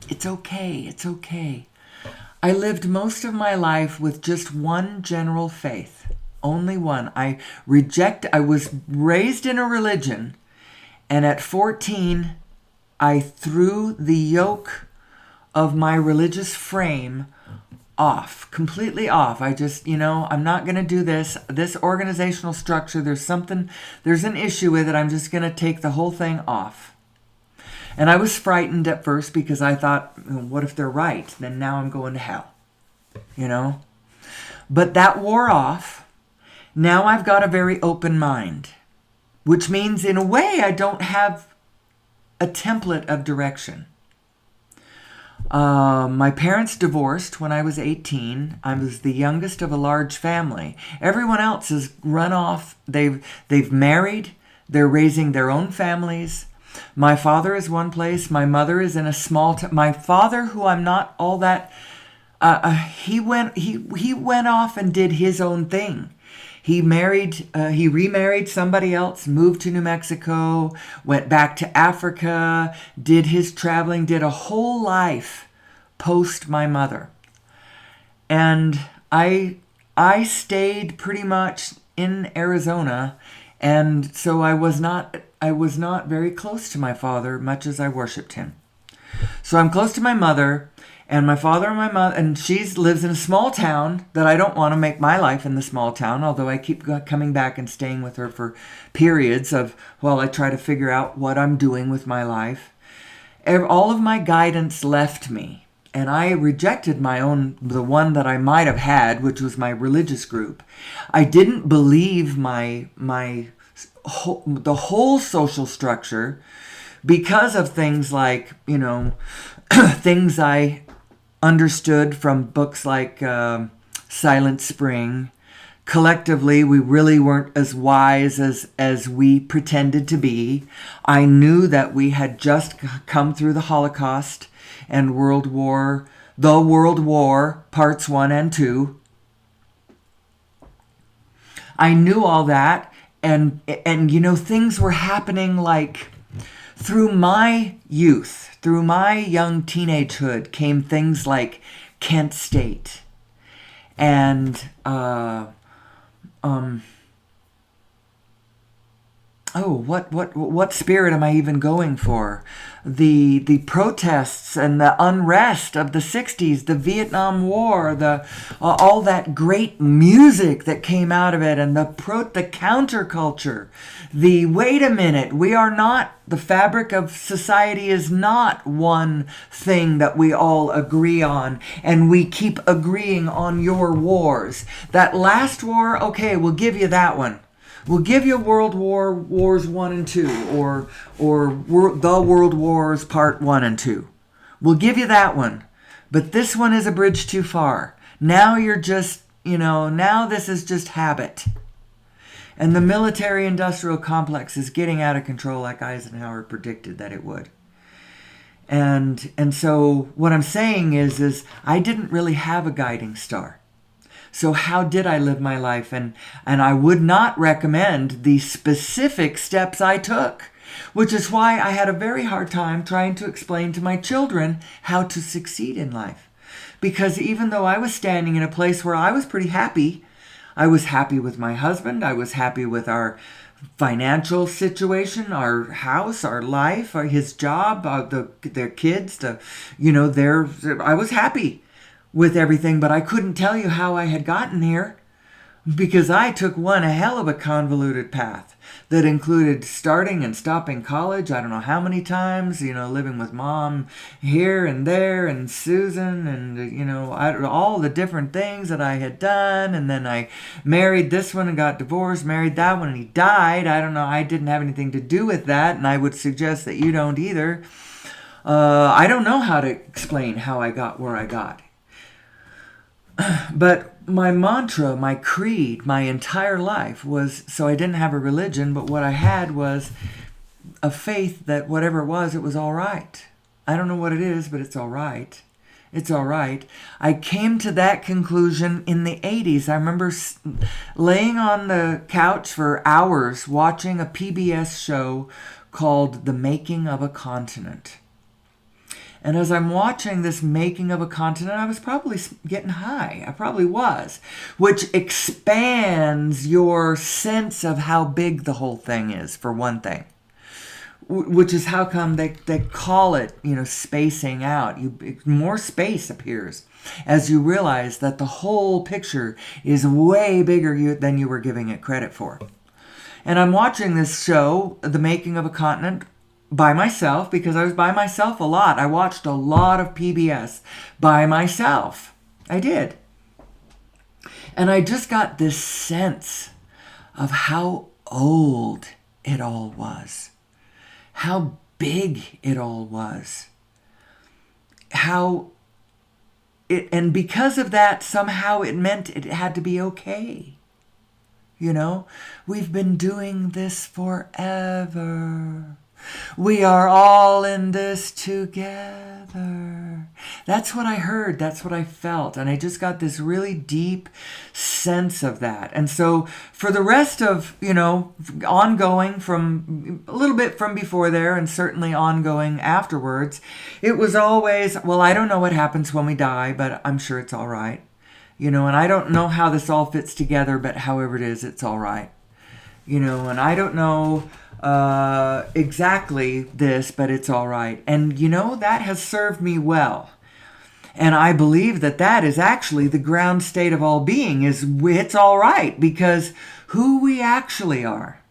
It's okay. It's okay. I lived most of my life with just one general faith. Only one. I was raised in a religion, and at 14, I threw the yoke of my religious frame off, completely off. I just, I'm not going to do this organizational structure. There's an issue with it. I'm just going to take the whole thing off. And I was frightened at first because I thought, what if they're right? Then now I'm going to hell, But that wore off. Now I've got a very open mind, which means in a way I don't have a template of direction. My parents divorced when I was 18. I was the youngest of a large family. Everyone else has run off. They've married. They're raising their own families. My father is one place. My mother is in a small town. My father, who I'm not all that, he went off and did his own thing. He remarried somebody else, moved to New Mexico, went back to Africa, did his traveling, did a whole life post my mother. And I stayed pretty much in Arizona, and so I was not very close to my father, much as I worshipped him. So I'm close to my mother, and my father and she lives in a small town that I don't want to make my life in the small town, although I keep coming back and staying with her for periods while I try to figure out what I'm doing with my life. All of my guidance left me. And I rejected the one that I might have had, which was my religious group. I didn't believe the whole social structure because of things like, things I understood from books like Silent Spring. Collectively, we really weren't as wise as we pretended to be. I knew that we had just come through the Holocaust and World War Parts 1 and 2. I knew all that, and things were happening like through my youth, through my young teenagehood came things like Kent State and what spirit am I even going for? The protests and the unrest of the 60s, the Vietnam War, the all that great music that came out of it, and the counterculture. The wait a minute, we are not, the fabric of society is not one thing that we all agree on, and we keep agreeing on your wars. That last war, okay, we'll give you that one. We'll give you Wars 1 and 2, or the World Wars Part 1 and 2. We'll give you that one. But this one is a bridge too far. Now you're just, now this is just habit. And the military-industrial complex is getting out of control like Eisenhower predicted that it would. And so what I'm saying is I didn't really have a guiding star. So how did I live my life? And I would not recommend the specific steps I took, which is why I had a very hard time trying to explain to my children how to succeed in life. Because even though I was standing in a place where I was pretty happy, I was happy with my husband, I was happy with our financial situation, our house, our life, his job, their kids, I was happy with everything, but I couldn't tell you how I had gotten here because I took one hell of a convoluted path that included starting and stopping college I don't know how many times, living with mom here and there and Susan and, all the different things that I had done. And then I married this one and got divorced, married that one and he died. I don't know. I didn't have anything to do with that. And I would suggest that you don't either. I don't know how to explain how I got where I got. But my mantra, my creed, my entire life was, so I didn't have a religion, but what I had was a faith that whatever it was all right. I don't know what it is, but it's all right. It's all right. I came to that conclusion in the 80s. I remember laying on the couch for hours watching a PBS show called The Making of a Continent. And as I'm watching this making of a continent, I was probably getting high. I probably was, which expands your sense of how big the whole thing is, for one thing. Which is how come they call it, spacing out. More space appears as you realize that the whole picture is way bigger than you were giving it credit for. And I'm watching this show, The Making of a Continent, by myself, because I was by myself a lot. I watched a lot of PBS by myself. I did. And I just got this sense of how old it all was. How big it all was. And because of that, somehow it meant it had to be okay. We've been doing this forever. We are all in this together. That's what I heard. That's what I felt. And I just got this really deep sense of that. And so for the rest of, ongoing from a little bit from before there and certainly ongoing afterwards, it was always, well, I don't know what happens when we die, but I'm sure it's all right. And I don't know how this all fits together, but however it is, it's all right. And I don't know exactly this, but it's all right. And that has served me well. And I believe that is actually the ground state of all being, is it's all right, because who we actually are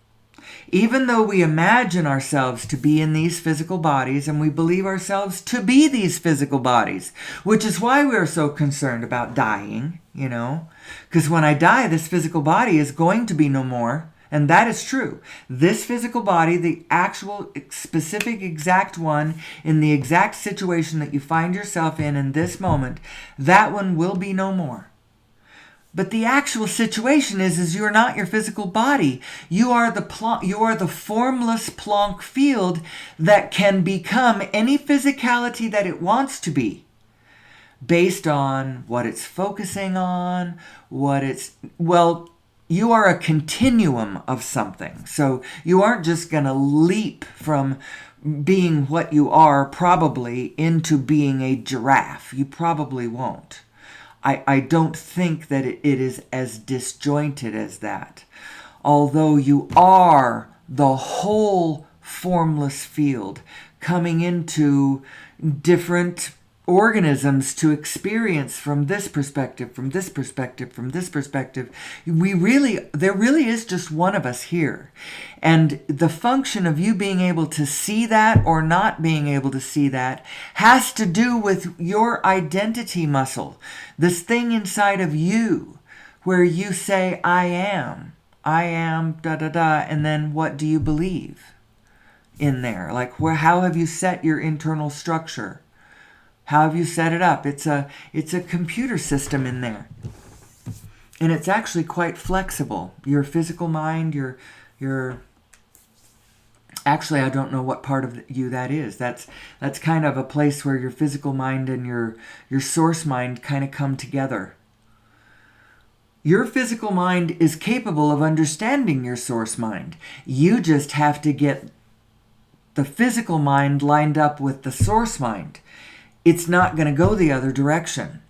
Even though we imagine ourselves to be in these physical bodies and we believe ourselves to be these physical bodies, which is why we're so concerned about dying, because when I die, this physical body is going to be no more. And that is true. This physical body, the actual specific exact one in the exact situation that you find yourself in this moment, that one will be no more. But the actual situation is you're not your physical body. You are the formless Planck field that can become any physicality that it wants to be, based on what it's focusing on, you are a continuum of something. So you aren't just going to leap from being what you are probably into being a giraffe. You probably won't. I don't think that it is as disjointed as that. Although you are the whole formless field coming into different organisms to experience from this perspective, from this perspective, from this perspective. There really is just one of us here. And the function of you being able to see that or not being able to see that has to do with your identity muscle. This thing inside of you where you say, I am, and then what do you believe in there? Like, how have you set your internal structure? How have you set it up? It's a computer system in there. And it's actually quite flexible. Your physical mind, your actually, I don't know what part of you that is. That's kind of a place where your physical mind and your source mind kind of come together. Your physical mind is capable of understanding your source mind. You just have to get the physical mind lined up with the source mind. It's not going to go the other direction.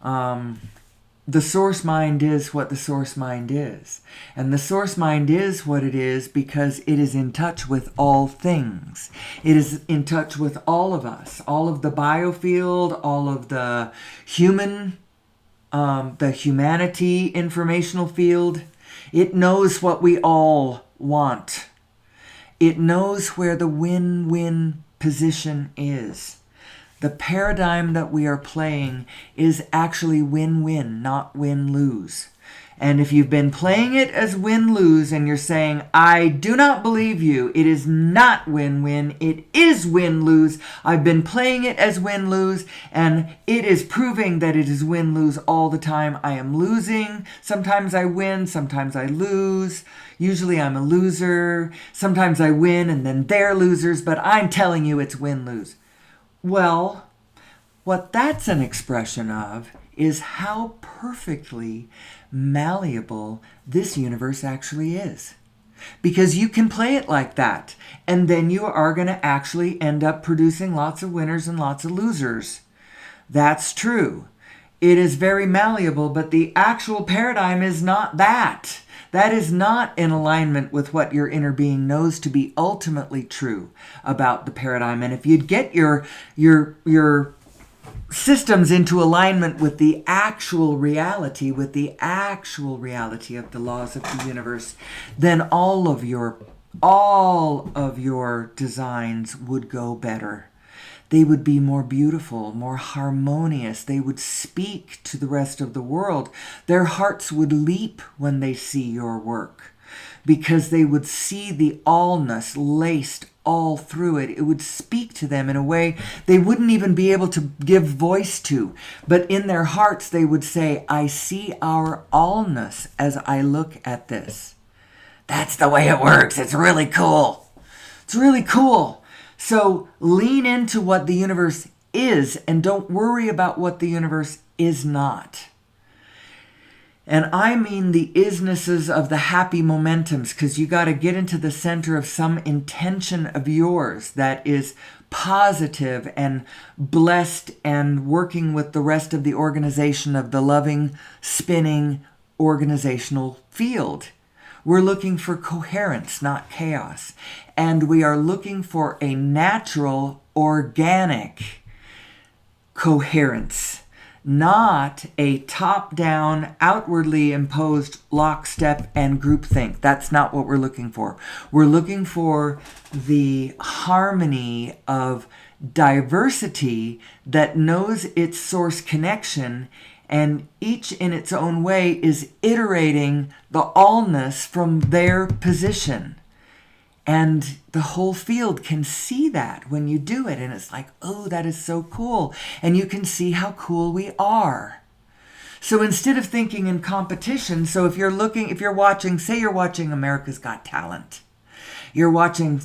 The source mind is what the source mind is. And the source mind is what it is because it is in touch with all things. It is in touch with all of us, all of the biofield, all of the the humanity informational field. It knows what we all want. It knows where the win-win position is. The paradigm that we are playing is actually win-win, not win-lose. And if you've been playing it as win-lose and you're saying, I do not believe you, it is not win-win, it is win-lose. I've been playing it as win-lose and it is proving that it is win-lose all the time. I am losing. Sometimes I win, sometimes I lose. Usually I'm a loser. Sometimes I win and then they're losers, but I'm telling you it's win-lose. Well, what that's an expression of is how perfectly malleable this universe actually is. Because you can play it like that, and then you are going to actually end up producing lots of winners and lots of losers. That's true. It is very malleable, but the actual paradigm is not that. That is not in alignment with what your inner being knows to be ultimately true about the paradigm. And if you'd get your systems into alignment with the actual reality of the laws of the universe, then all of your designs would go better. They would be more beautiful, more harmonious. They would speak to the rest of the world. Their hearts would leap when they see your work because they would see the allness laced all through it. It would speak to them in a way they wouldn't even be able to give voice to. But in their hearts, they would say, I see our allness as I look at this. That's the way it works. It's really cool. It's really cool. So lean into what the universe is and don't worry about what the universe is not. And I mean the isnesses of the happy momentums, because you got to get into the center of some intention of yours that is positive and blessed and working with the rest of the organization of the loving, spinning organizational field. We're looking for coherence, not chaos. And we are looking for a natural, organic coherence, not a top-down, outwardly imposed lockstep and groupthink. That's not what we're looking for. We're looking for the harmony of diversity that knows its source connection, and each in its own way is iterating the allness from their position. And the whole field can see that when you do it. And it's like, oh, that is so cool. And you can see how cool we are. So instead of thinking in competition, so if you're watching, say you're watching America's Got Talent. You're watching,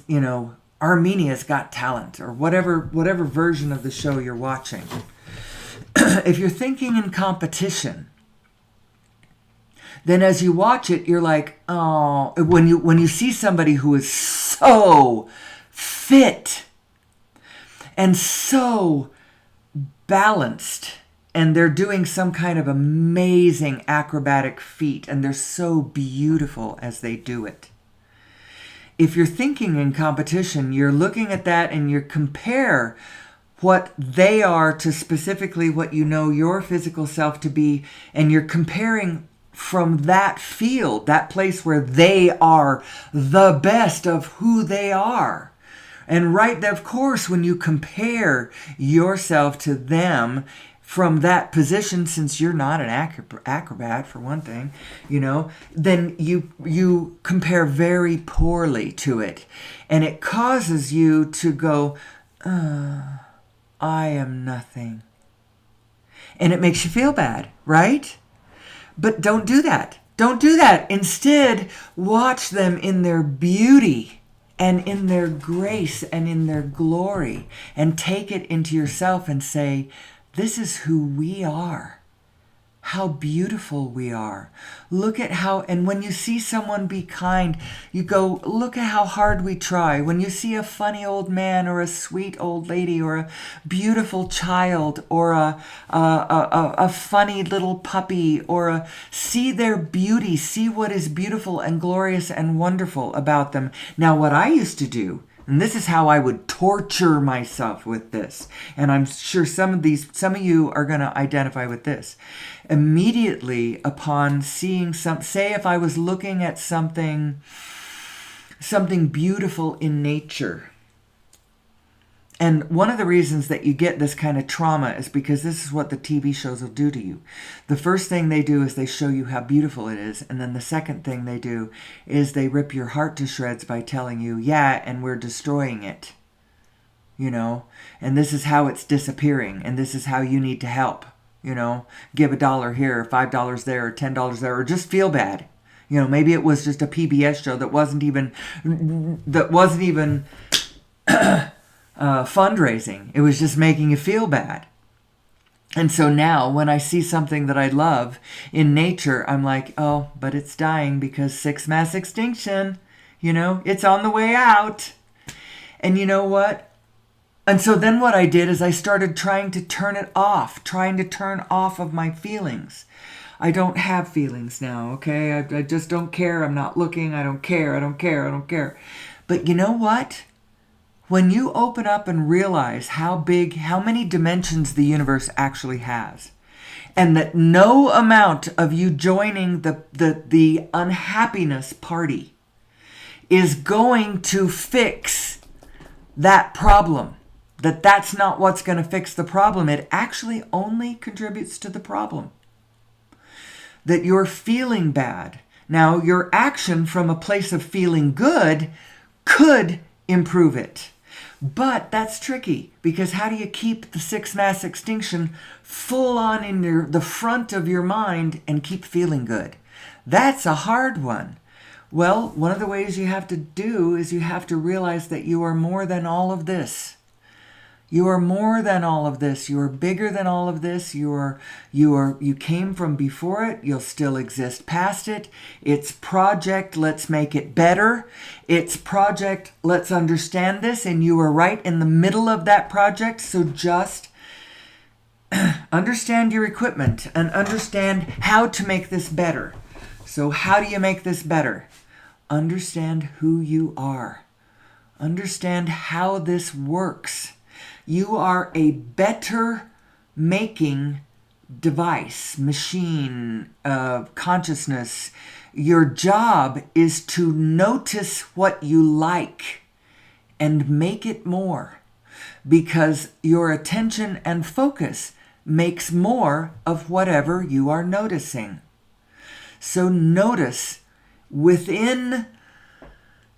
Armenia's Got Talent, or whatever version of the show you're watching. If you're thinking in competition, then as you watch it, you're like, oh, when you see somebody who is so fit and so balanced, and they're doing some kind of amazing acrobatic feat, and they're so beautiful as they do it. If you're thinking in competition, you're looking at that and you compare what they are to specifically what you know your physical self to be, and you're comparing from that field, that place where they are the best of who they are. And right, of course, when you compare yourself to them from that position, since you're not an acrobat for one thing, then you compare very poorly to it. And it causes you to go, I am nothing. And it makes you feel bad, right? But don't do that. Don't do that. Instead, watch them in their beauty and in their grace and in their glory, and take it into yourself and say, this is who we are. How beautiful we are. Look at how, and when you see someone be kind, you go, look at how hard we try. When you see a funny old man or a sweet old lady or a beautiful child or a funny little puppy see their beauty, see what is beautiful and glorious and wonderful about them. Now, what I used to do, and this is how I would torture myself with this, and I'm sure some of you are going to identify with this. Immediately upon seeing say if I was looking at something beautiful in nature, and one of the reasons that you get this kind of trauma is because this is what the TV shows will do to you. The first thing they do is they show you how beautiful it is, and then the second thing they do is they rip your heart to shreds by telling you, yeah, and we're destroying it. And this is how it's disappearing, and this is how you need to help. Give $1 here, $5 there, or $10 there, or just feel bad. Maybe it was just a PBS show that wasn't even fundraising. It was just making you feel bad. And so now when I see something that I love in nature, I'm like, oh, but it's dying because 6 mass extinction, it's on the way out. And you know what? And so then what I did is I started trying to turn off of my feelings. I don't have feelings now, okay? I just don't care. I'm not looking. I don't care. But you know what? When you open up and realize how many dimensions the universe actually has, and that no amount of you joining the unhappiness party is going to fix that problem, that's not what's going to fix the problem. It actually only contributes to the problem. That you're feeling bad. Now, your action from a place of feeling good could improve it. But that's tricky, because how do you keep the 6 mass extinction full on in the front of your mind and keep feeling good? That's a hard one. Well, one of the ways you have to do is you have to realize that you are more than all of this. You are more than all of this. You are bigger than all of this. You came from before it. You'll still exist past it. It's project, let's make it better. It's project, let's understand this. And you are right in the middle of that project. So just understand your equipment and understand how to make this better. So how do you make this better? Understand who you are. Understand how this works. You are a better making device, machine, consciousness. Your job is to notice what you like and make it more, because your attention and focus makes more of whatever you are noticing. So notice within.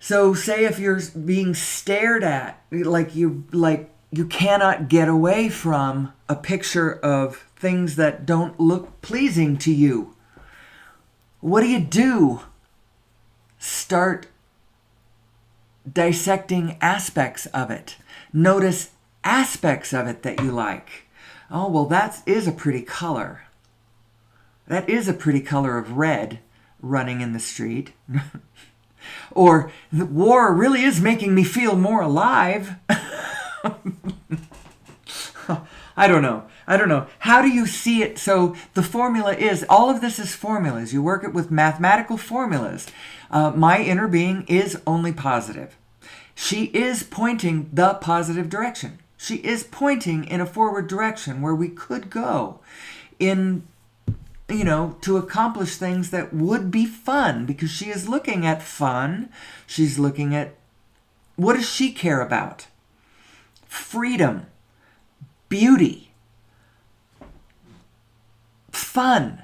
So say if you're being stared at, like you cannot get away from a picture of things that don't look pleasing to you. What do? Start dissecting aspects of it. Notice aspects of it that you like. Oh, well, that is a pretty color. That is a pretty color of red running in the street. Or, the war really is making me feel more alive. I don't know. How do you see it? So the formula is, all of this is formulas. You work it with mathematical formulas. My inner being is only positive. She is pointing the positive direction. She is pointing in a forward direction where we could go in, to accomplish things that would be fun, because she is looking at fun. She's looking at, what does she care about? Freedom, beauty, fun,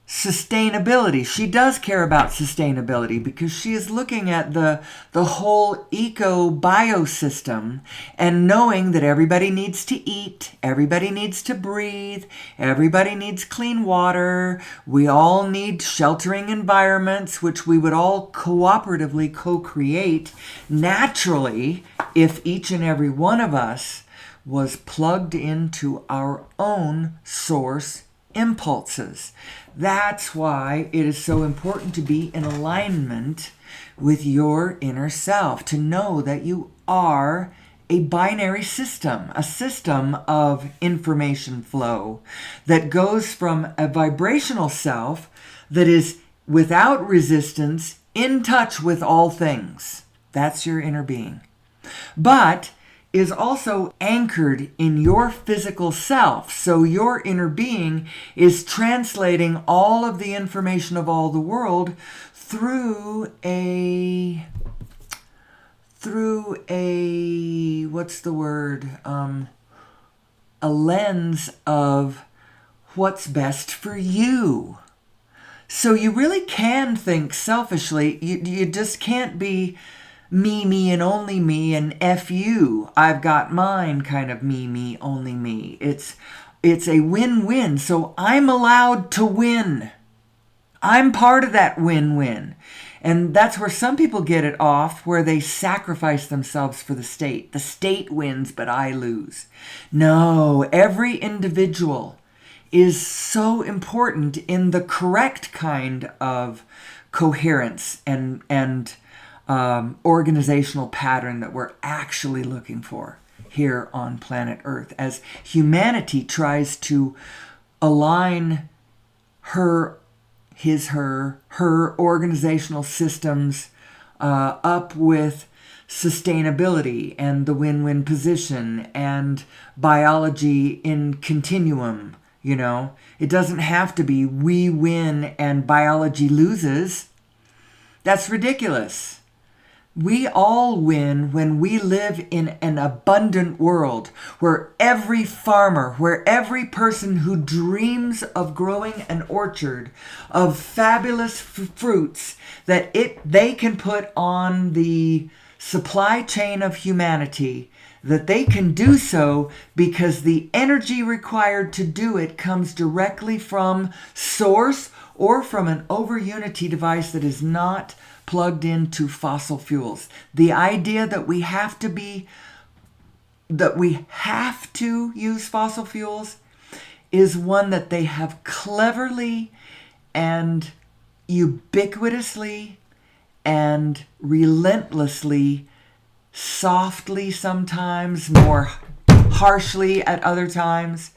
sustainability. She does care about sustainability because she is looking at the whole eco-biosystem and knowing that everybody needs to eat, everybody needs to breathe, everybody needs clean water, we all need sheltering environments, which we would all cooperatively co-create naturally if each and every one of us was plugged into our own source impulses. That's why it is so important to be in alignment with your inner self, to know that you are a binary system, a system of information flow that goes from a vibrational self that is without resistance, in touch with all things. That's your inner being. But is also anchored in your physical self. So your inner being is translating all of the information of all the world through a what's the word? A lens of what's best for you. So you really can think selfishly. You just can't be me, and only me, and F you, I've got mine kind of me, only me. It's a win-win. So I'm allowed to win. I'm part of that win-win. And that's where some people get it off, where they sacrifice themselves for the state. The state wins, but I lose. No, every individual is so important in the correct kind of coherence and organizational pattern that we're actually looking for here on planet Earth, as humanity tries to align her organizational systems up with sustainability and the win-win position and biology in continuum. It doesn't have to be we win and biology loses. That's ridiculous. We all win when we live in an abundant world where every farmer, where every person who dreams of growing an orchard of fabulous fruits that they can put on the supply chain of humanity, that they can do so because the energy required to do it comes directly from source or from an over-unity device that is not plugged into fossil fuels. The idea that we have to use fossil fuels is one that they have cleverly and ubiquitously and relentlessly, softly sometimes, more harshly at other times,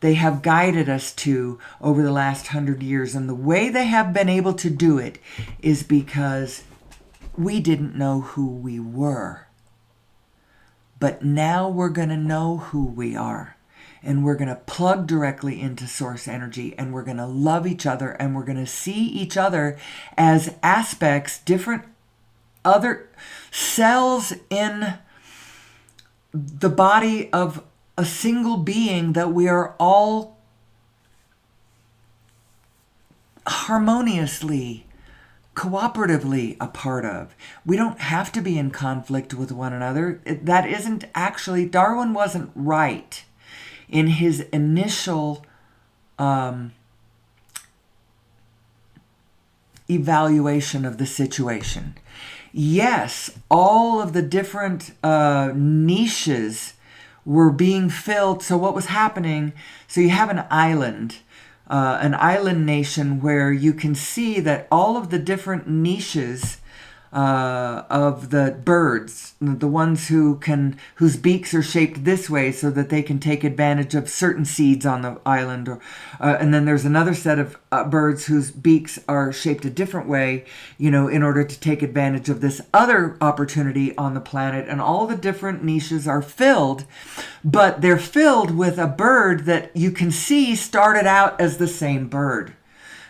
they have guided us to over the last 100 years. And the way they have been able to do it is because we didn't know who we were. But now we're going to know who we are. and we're going to plug directly into source energy, and we're going to love each other, and we're going to see each other as aspects, different other cells in the body of a single being that we are all harmoniously, cooperatively a part of. We don't have to be in conflict with one another. That isn't actually, Darwin wasn't right in his initial evaluation of the situation. Yes, all of the different niches were being filled. So what was happening, so you have an island nation where you can see that all of the different niches of the birds, the ones whose beaks are shaped this way so that they can take advantage of certain seeds on the island, and then there's another set of birds whose beaks are shaped a different way, in order to take advantage of this other opportunity on the planet. And all the different niches are filled, but they're filled with a bird that you can see started out as the same bird.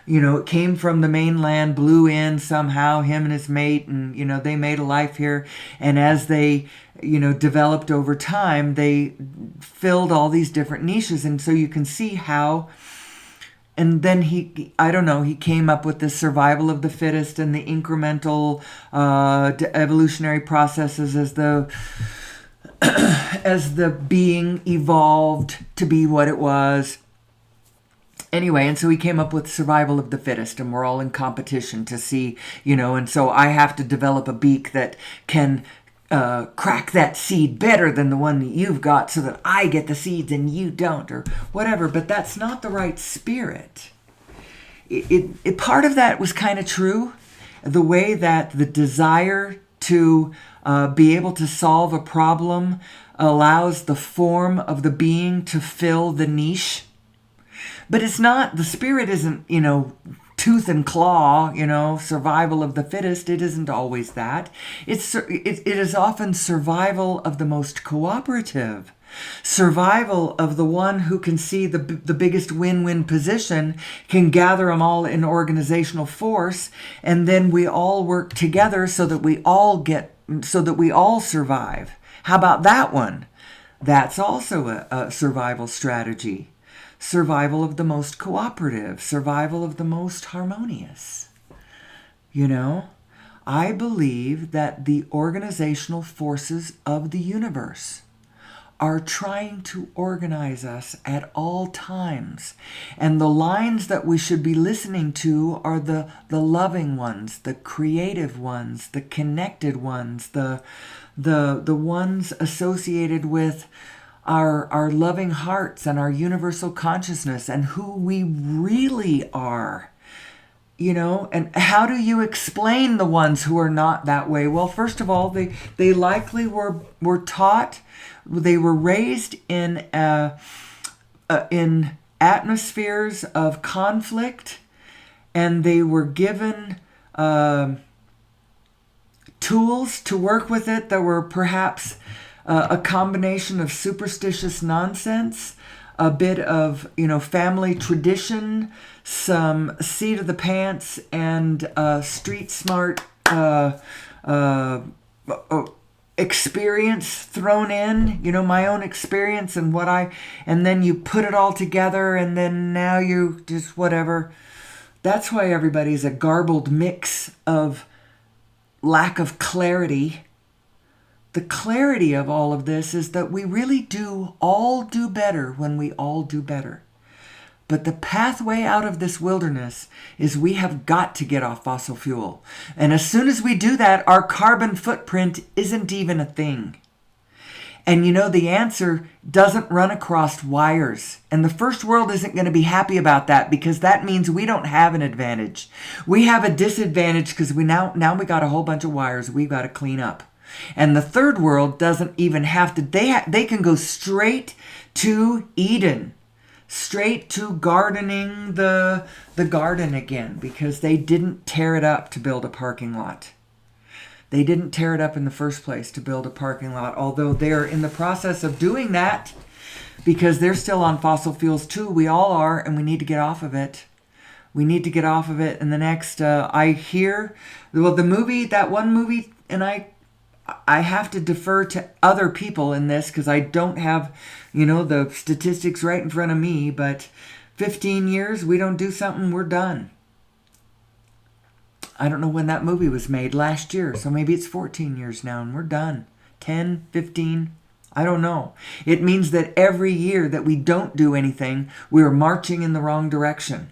It came from the mainland, blew in somehow, him and his mate, and, they made a life here. And as they, developed over time, they filled all these different niches. And so you can see how, and then he came up with the survival of the fittest and the incremental evolutionary processes as the being evolved to be what it was. Anyway, and so he came up with survival of the fittest, and we're all in competition to see, and so I have to develop a beak that can crack that seed better than the one that you've got so that I get the seeds and you don't, or whatever. But that's not the right spirit. It part of that was kind of true, the way that the desire to be able to solve a problem allows the form of the being to fill the niche. But it's not, the spirit isn't, tooth and claw, survival of the fittest. It isn't always that. It is often survival of the most cooperative. Survival of the one who can see the biggest win-win position, can gather them all in organizational force, and then we all work together so that we all survive. How about that one? That's also a survival strategy. Survival of the most cooperative, survival of the most harmonious. I believe that the organizational forces of the universe are trying to organize us at all times. And the lines that we should be listening to are the loving ones, the creative ones, the connected ones, the ones associated with our loving hearts and our universal consciousness and who we really are. And how do you explain the ones who are not that way? Well, first of all, they likely were taught, they were raised in atmospheres of conflict, and they were given tools to work with it that were perhaps a combination of superstitious nonsense, a bit of, family tradition, some seat of the pants, and street smart experience thrown in, my own experience and then you put it all together, and then now you just whatever. That's why everybody's a garbled mix of lack of clarity. The clarity of all of this is that we really do all do better when we all do better. But the pathway out of this wilderness is we have got to get off fossil fuel. And as soon as we do that, our carbon footprint isn't even a thing. And the answer doesn't run across wires. And the first world isn't going to be happy about that, because that means we don't have an advantage. We have a disadvantage because we now we got a whole bunch of wires we've got to clean up. And the third world doesn't even have to, they can go straight to Eden, straight to gardening the garden again, because they didn't tear it up to build a parking lot. They didn't tear it up in the first place to build a parking lot, although they're in the process of doing that because they're still on fossil fuels too. We all are, and we need to get off of it. We need to get off of it. And the next, I hear, well, that one movie, and I have to defer to other people in this because I don't have, the statistics right in front of me, but 15 years, we don't do something, we're done. I don't know when that movie was made, last year, so maybe it's 14 years now, and we're done. 10, 15, I don't know. It means that every year that we don't do anything, we're marching in the wrong direction.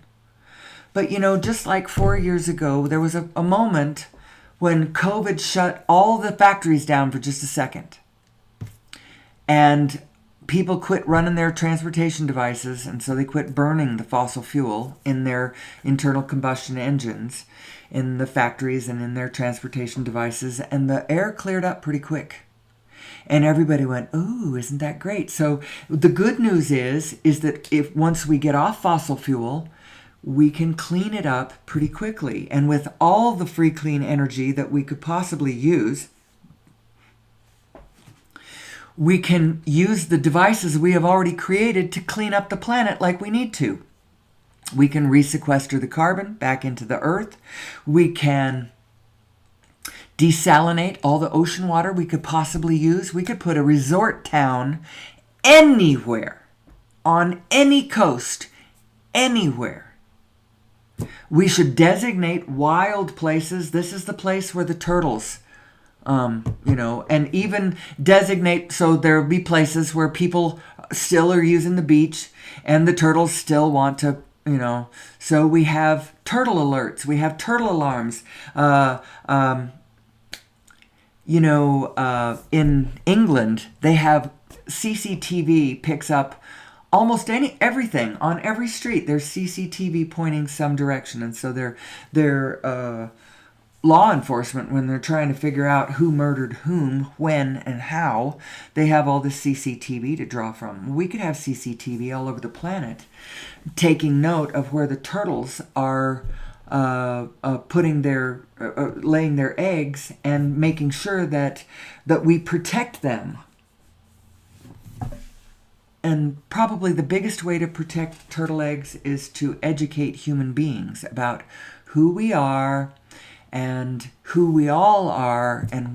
But, just like 4 years ago, there was a moment when COVID shut all the factories down for just a second. And people quit running their transportation devices, and so they quit burning the fossil fuel in their internal combustion engines in the factories and in their transportation devices, and the air cleared up pretty quick. And everybody went, "Ooh, isn't that great?" So the good news is that if once we get off fossil fuel, we can clean it up pretty quickly. And with all the free clean energy that we could possibly use, we can use the devices we have already created to clean up the planet like we need to. We can resequester the carbon back into the earth. We can desalinate all the ocean water we could possibly use. We could put a resort town anywhere, on any coast, anywhere. We should designate wild places. This is the place where the turtles, and even designate so there'll be places where people still are using the beach and the turtles still want to, so we have turtle alerts, we have turtle alarms. In England, they have CCTV picks up almost everything on every street. There's CCTV pointing some direction, and so they're law enforcement, when they're trying to figure out who murdered whom, when, and how, they have all this CCTV to draw from. We could have CCTV all over the planet, taking note of where the turtles are laying their eggs, and making sure that we protect them. And probably the biggest way to protect turtle eggs is to educate human beings about who we are and who we all are, and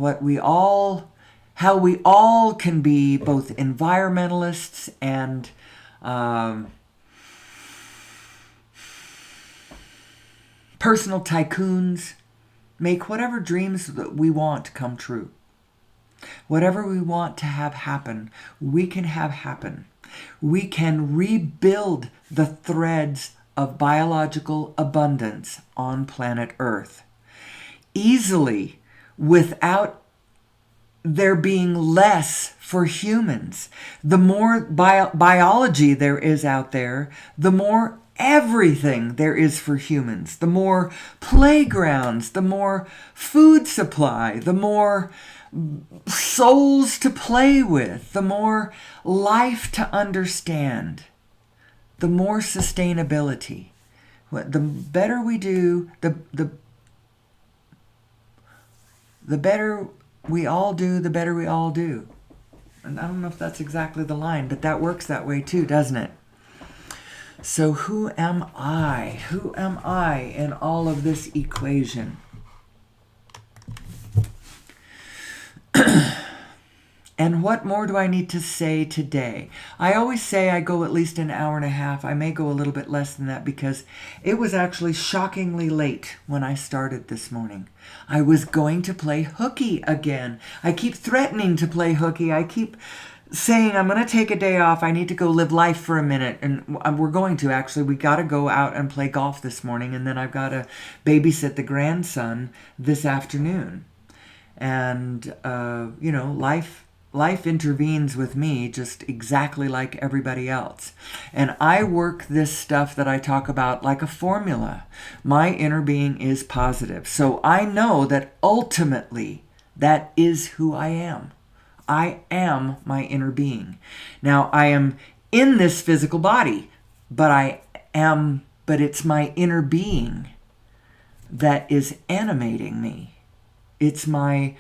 how we all can be both environmentalists and personal tycoons, make whatever dreams that we want come true. Whatever we want to have happen, we can have happen. We can rebuild the threads of biological abundance on planet Earth easily, without there being less for humans. The more biology there is out there, the more everything there is for humans. The more playgrounds, the more food supply, the more souls to play with, the more life to understand, the more sustainability. The better we do, the better we all do, the better we all do. And I don't know if that's exactly the line, but that works that way too, doesn't it? So who am I? Who am I in all of this equation? And what more do I need to say today? I always say I go at least an hour and a half. I may go a little bit less than that because it was actually shockingly late when I started this morning. I was going to play hooky again. I keep threatening to play hooky. I keep saying I'm going to take a day off. I need to go live life for a minute. And we're going to, actually. We got to go out and play golf this morning. And then I've got to babysit the grandson this afternoon. And, life intervenes with me just exactly like everybody else. And I work this stuff that I talk about like a formula. My inner being is positive. So I know that ultimately that is who I am. I am my inner being. Now I am in this physical body, but it's my inner being that is animating me. It's my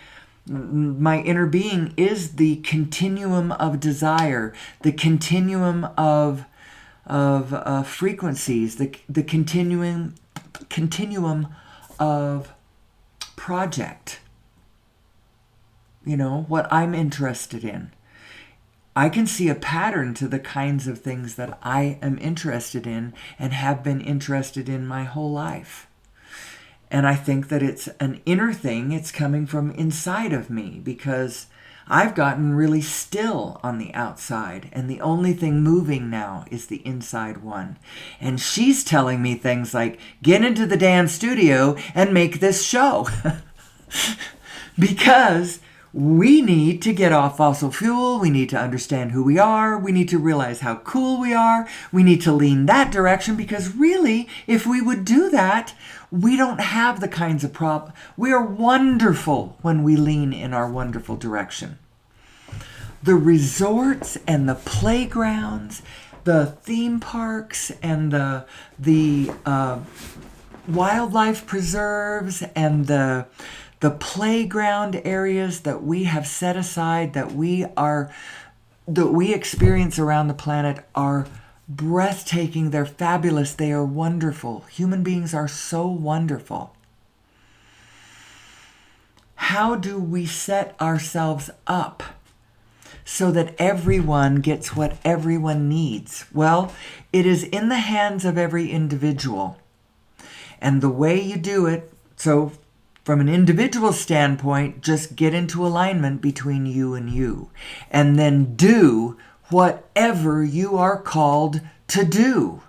My inner being is the continuum of desire, the continuum of frequencies, the continuum of project. What I'm interested in. I can see a pattern to the kinds of things that I am interested in and have been interested in my whole life. And I think that it's an inner thing. It's coming from inside of me because I've gotten really still on the outside. And the only thing moving now is the inside one. And she's telling me things like, get into the damn studio and make this show. Because we need to get off fossil fuel. We need to understand who we are. We need to realize how cool we are. We need to lean that direction because really, if we would do that, we don't have the kinds of problems. We are wonderful when we lean in our wonderful direction. The resorts and the playgrounds, the theme parks and the wildlife preserves and the playground areas that we have set aside, that we experience around the planet are breathtaking. They're fabulous. They are wonderful. Human beings are so wonderful. How do we set ourselves up so that everyone gets what everyone needs? Well, it is in the hands of every individual. And the way you do it, so from an individual standpoint, just get into alignment between you and you. And then do whatever you are called to do,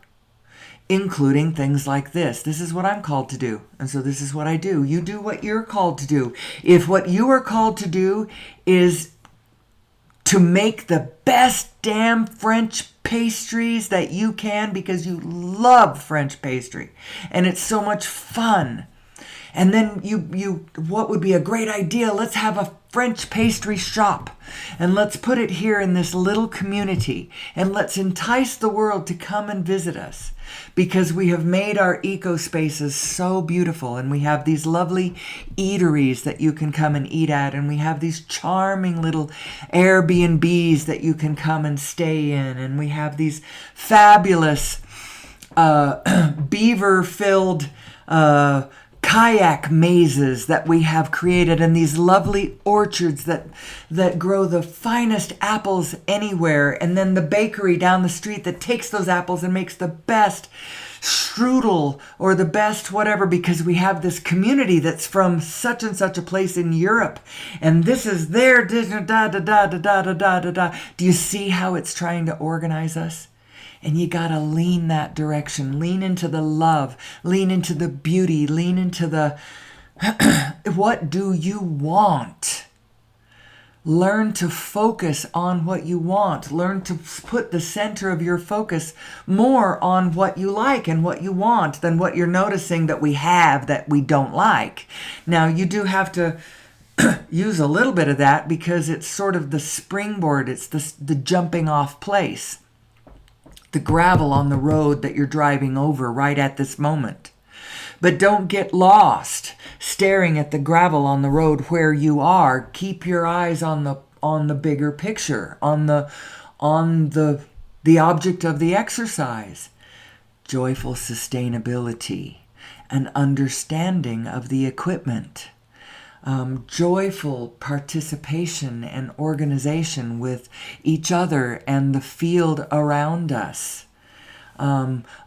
including things like this. This is what I'm called to do. And so this is what I do. You do what you're called to do. If what you are called to do is to make the best damn French pastries that you can because you love French pastry and it's so much fun. And then what would be a great idea? Let's have a French pastry shop and let's put it here in this little community and let's entice the world to come and visit us because we have made our eco spaces so beautiful and we have these lovely eateries that you can come and eat at and we have these charming little Airbnbs that you can come and stay in and we have these fabulous beaver-filled kayak mazes that we have created and these lovely orchards that grow the finest apples anywhere, and then the bakery down the street that takes those apples and makes the best strudel or the best whatever because we have this community that's from such and such a place in Europe and this is their da da da da da da da da da. Do you see how it's trying to organize us? And you gotta lean that direction. Lean into the love. Lean into the beauty. Lean into the what do you want? Learn to focus on what you want. Learn to put the center of your focus more on what you like and what you want than what you're noticing that we have that we don't like. Now, you do have to use a little bit of that because it's sort of the springboard. It's the jumping off place. The gravel on the road that you're driving over right at this moment. But don't get lost staring at the gravel on the road where you are. Keep your eyes on the bigger picture, on the object of the exercise. Joyful sustainability, an understanding of the equipment. Joyful participation and organization with each other and the field around us.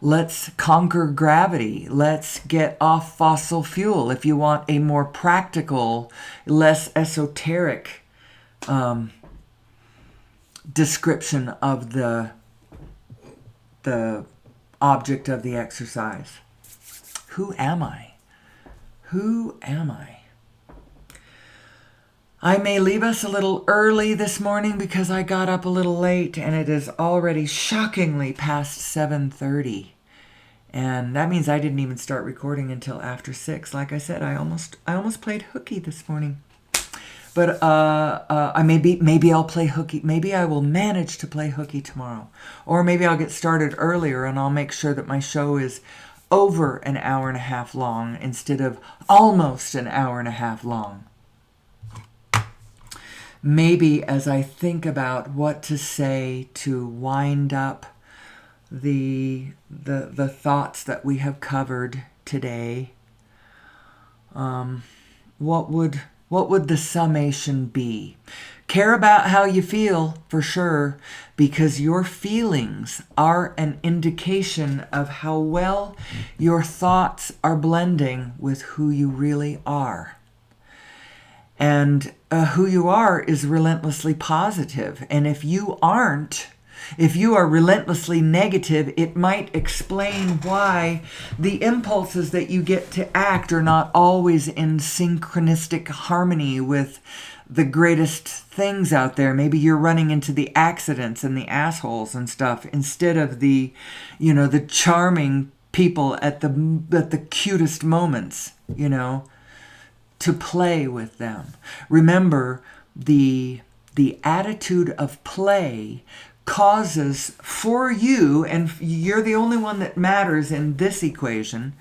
Let's conquer gravity. Let's get off fossil fuel. If you want a more practical, less esoteric description of the object of the exercise. Who am I? Who am I? I may leave us a little early this morning because I got up a little late and it is already shockingly past 7:30. And that means I didn't even start recording until after 6. Like I said, I almost played hooky this morning. But I maybe I'll play hooky. Maybe I will manage to play hooky tomorrow. Or maybe I'll get started earlier and I'll make sure that my show is over an hour and a half long instead of almost an hour and a half long. maybe as I think about what to say to wind up the thoughts that we have covered today, what would the summation be? Care about how you feel, for sure, because your feelings are an indication of how well your thoughts are blending with who you really are. And who you are is relentlessly positive. And if you aren't, if you are relentlessly negative, it might explain why the impulses that you get to act are not always in synchronistic harmony with the greatest things out there. Maybe you're running into the accidents and the assholes and stuff instead of the charming people at the cutest moments, to play with them. Remember, the attitude of play causes for you, and you're the only one that matters in this equation,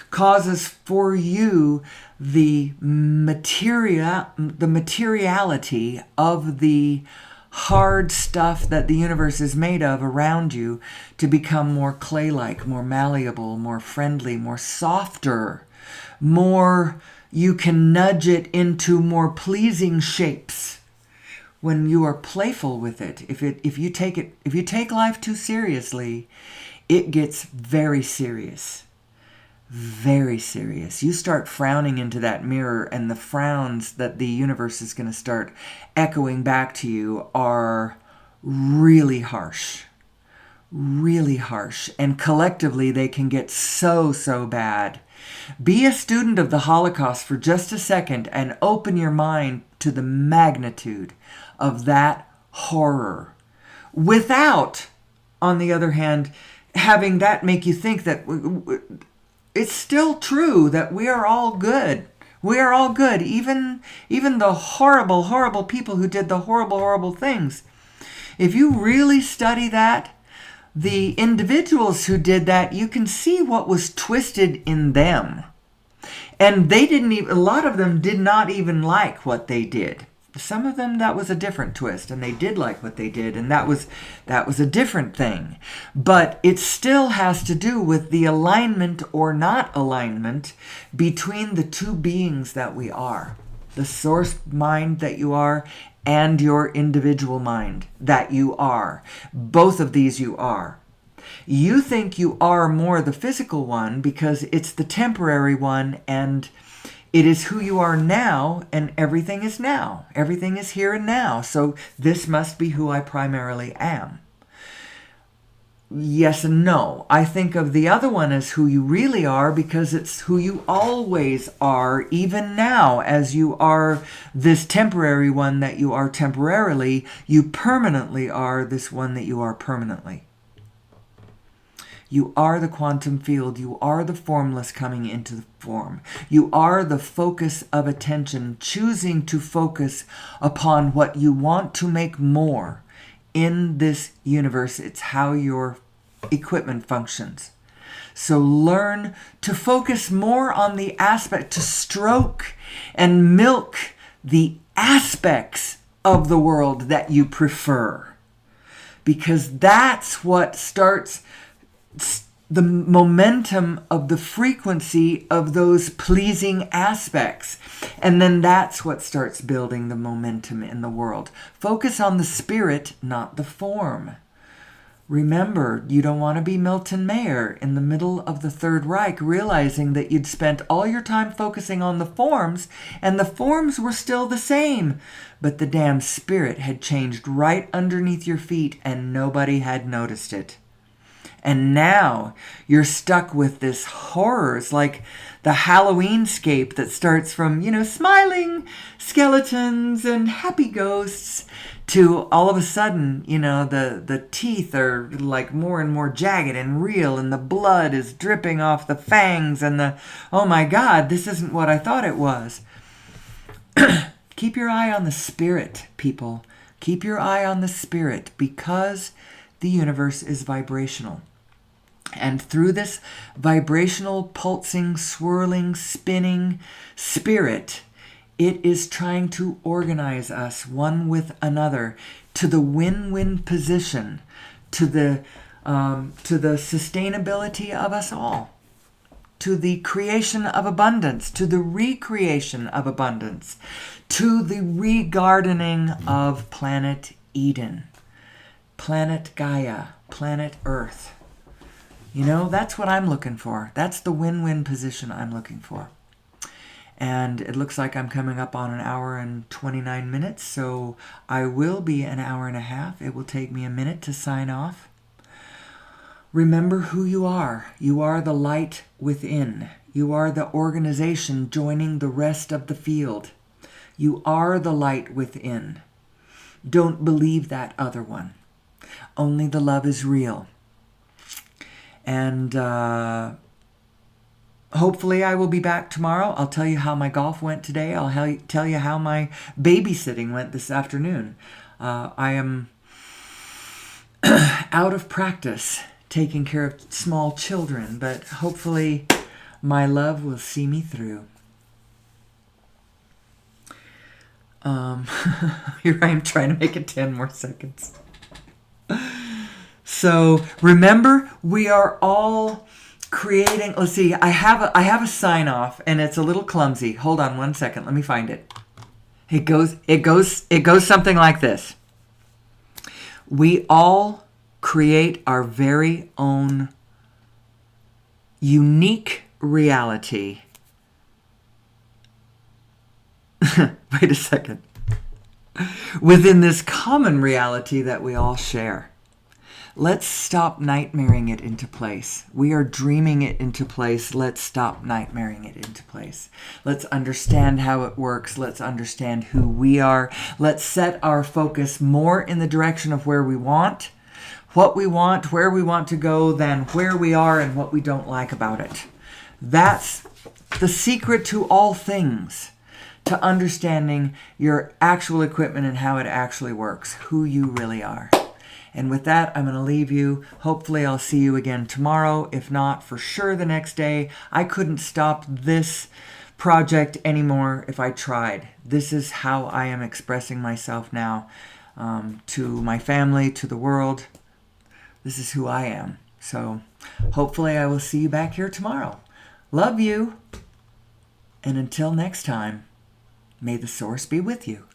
causes for you the materiality of the hard stuff that the universe is made of around you to become more clay-like, more malleable, more friendly, more softer, more, you can nudge it into more pleasing shapes when you are playful with it. If you take life too seriously, it gets very serious. Very serious. You start frowning into that mirror, and the frowns that the universe is going to start echoing back to you are really harsh. Really harsh. And collectively, they can get so bad. Be a student of the Holocaust for just a second and open your mind to the magnitude of that horror. Without, on the other hand, having that make you think that it's still true that we are all good. We are all good. Even the horrible, horrible people who did the horrible, horrible things. If you really study that, the individuals who did that, you can see what was twisted in them. And a lot of them did not even like what they did. Some of them, that was a different twist, and they did like what they did, and that was a different thing. But it still has to do with the alignment or not alignment between the two beings that we are. The source mind that you are and your individual mind that you are. Both of these you are. You think you are more the physical one because it's the temporary one, and it is who you are now, and everything is now. Everything is here and now. So this must be who I primarily am. Yes and no. I think of the other one as who you really are because it's who you always are, even now, as you are this temporary one that you are temporarily, you permanently are this one that you are permanently. You are the quantum field. You are the formless coming into the form. You are the focus of attention, choosing to focus upon what you want to make more in this universe. It's how your equipment functions. So learn to focus more on the aspect, to stroke and milk the aspects of the world that you prefer. Because that's what starts the momentum of the frequency of those pleasing aspects. And then that's what starts building the momentum in the world. Focus on the spirit, not the form. Remember, you don't want to be Milton Mayer in the middle of the Third Reich, realizing that you'd spent all your time focusing on the forms, and the forms were still the same. But the damn spirit had changed right underneath your feet, and nobody had noticed it. And now you're stuck with this horror. It's like the Halloweenscape that starts from, smiling skeletons and happy ghosts to all of a sudden, the teeth are like more and more jagged and real, and the blood is dripping off the fangs, and oh my God, this isn't what I thought it was. Keep your eye on the spirit, people. Keep your eye on the spirit, because the universe is vibrational. And through this vibrational, pulsing, swirling, spinning spirit, It is trying to organize us one with another to the win-win position, to the sustainability of us all, to the creation of abundance, to the recreation of abundance, to the regardening of planet Eden, planet Gaia, planet Earth. You know, that's what I'm looking for. That's the win-win position I'm looking for. And it looks like I'm coming up on 1 hour and 29 minutes, so I will be 1 hour and a half. It will take me a minute to sign off. Remember who you are. You are the light within. You are the organization joining the rest of the field. You are the light within. Don't believe that other one. Only the love is real. And hopefully I will be back tomorrow. I'll tell you how my golf went today. I'll tell you how my babysitting went this afternoon. I am out of practice taking care of small children, but hopefully my love will see me through. Here I am trying to make it 10 more seconds. So remember, we are all creating. Let's see. I have a sign off, and it's a little clumsy. Hold on 1 second. Let me find it. It goes something like this. We all create our very own unique reality. Wait a second. Within this common reality that we all share. Let's stop nightmaring it into place. We are dreaming it into place. Let's stop nightmaring it into place. Let's understand how it works. Let's understand who we are. Let's set our focus more in the direction of where we want, what we want, where we want to go, than where we are and what we don't like about it. That's the secret to all things, to understanding your actual equipment and how it actually works, who you really are. And with that, I'm going to leave you. Hopefully I'll see you again tomorrow. If not, for sure the next day. I couldn't stop this project anymore if I tried. This is how I am expressing myself now, to my family, to the world. This is who I am. So hopefully I will see you back here tomorrow. Love you. And until next time, may the source be with you.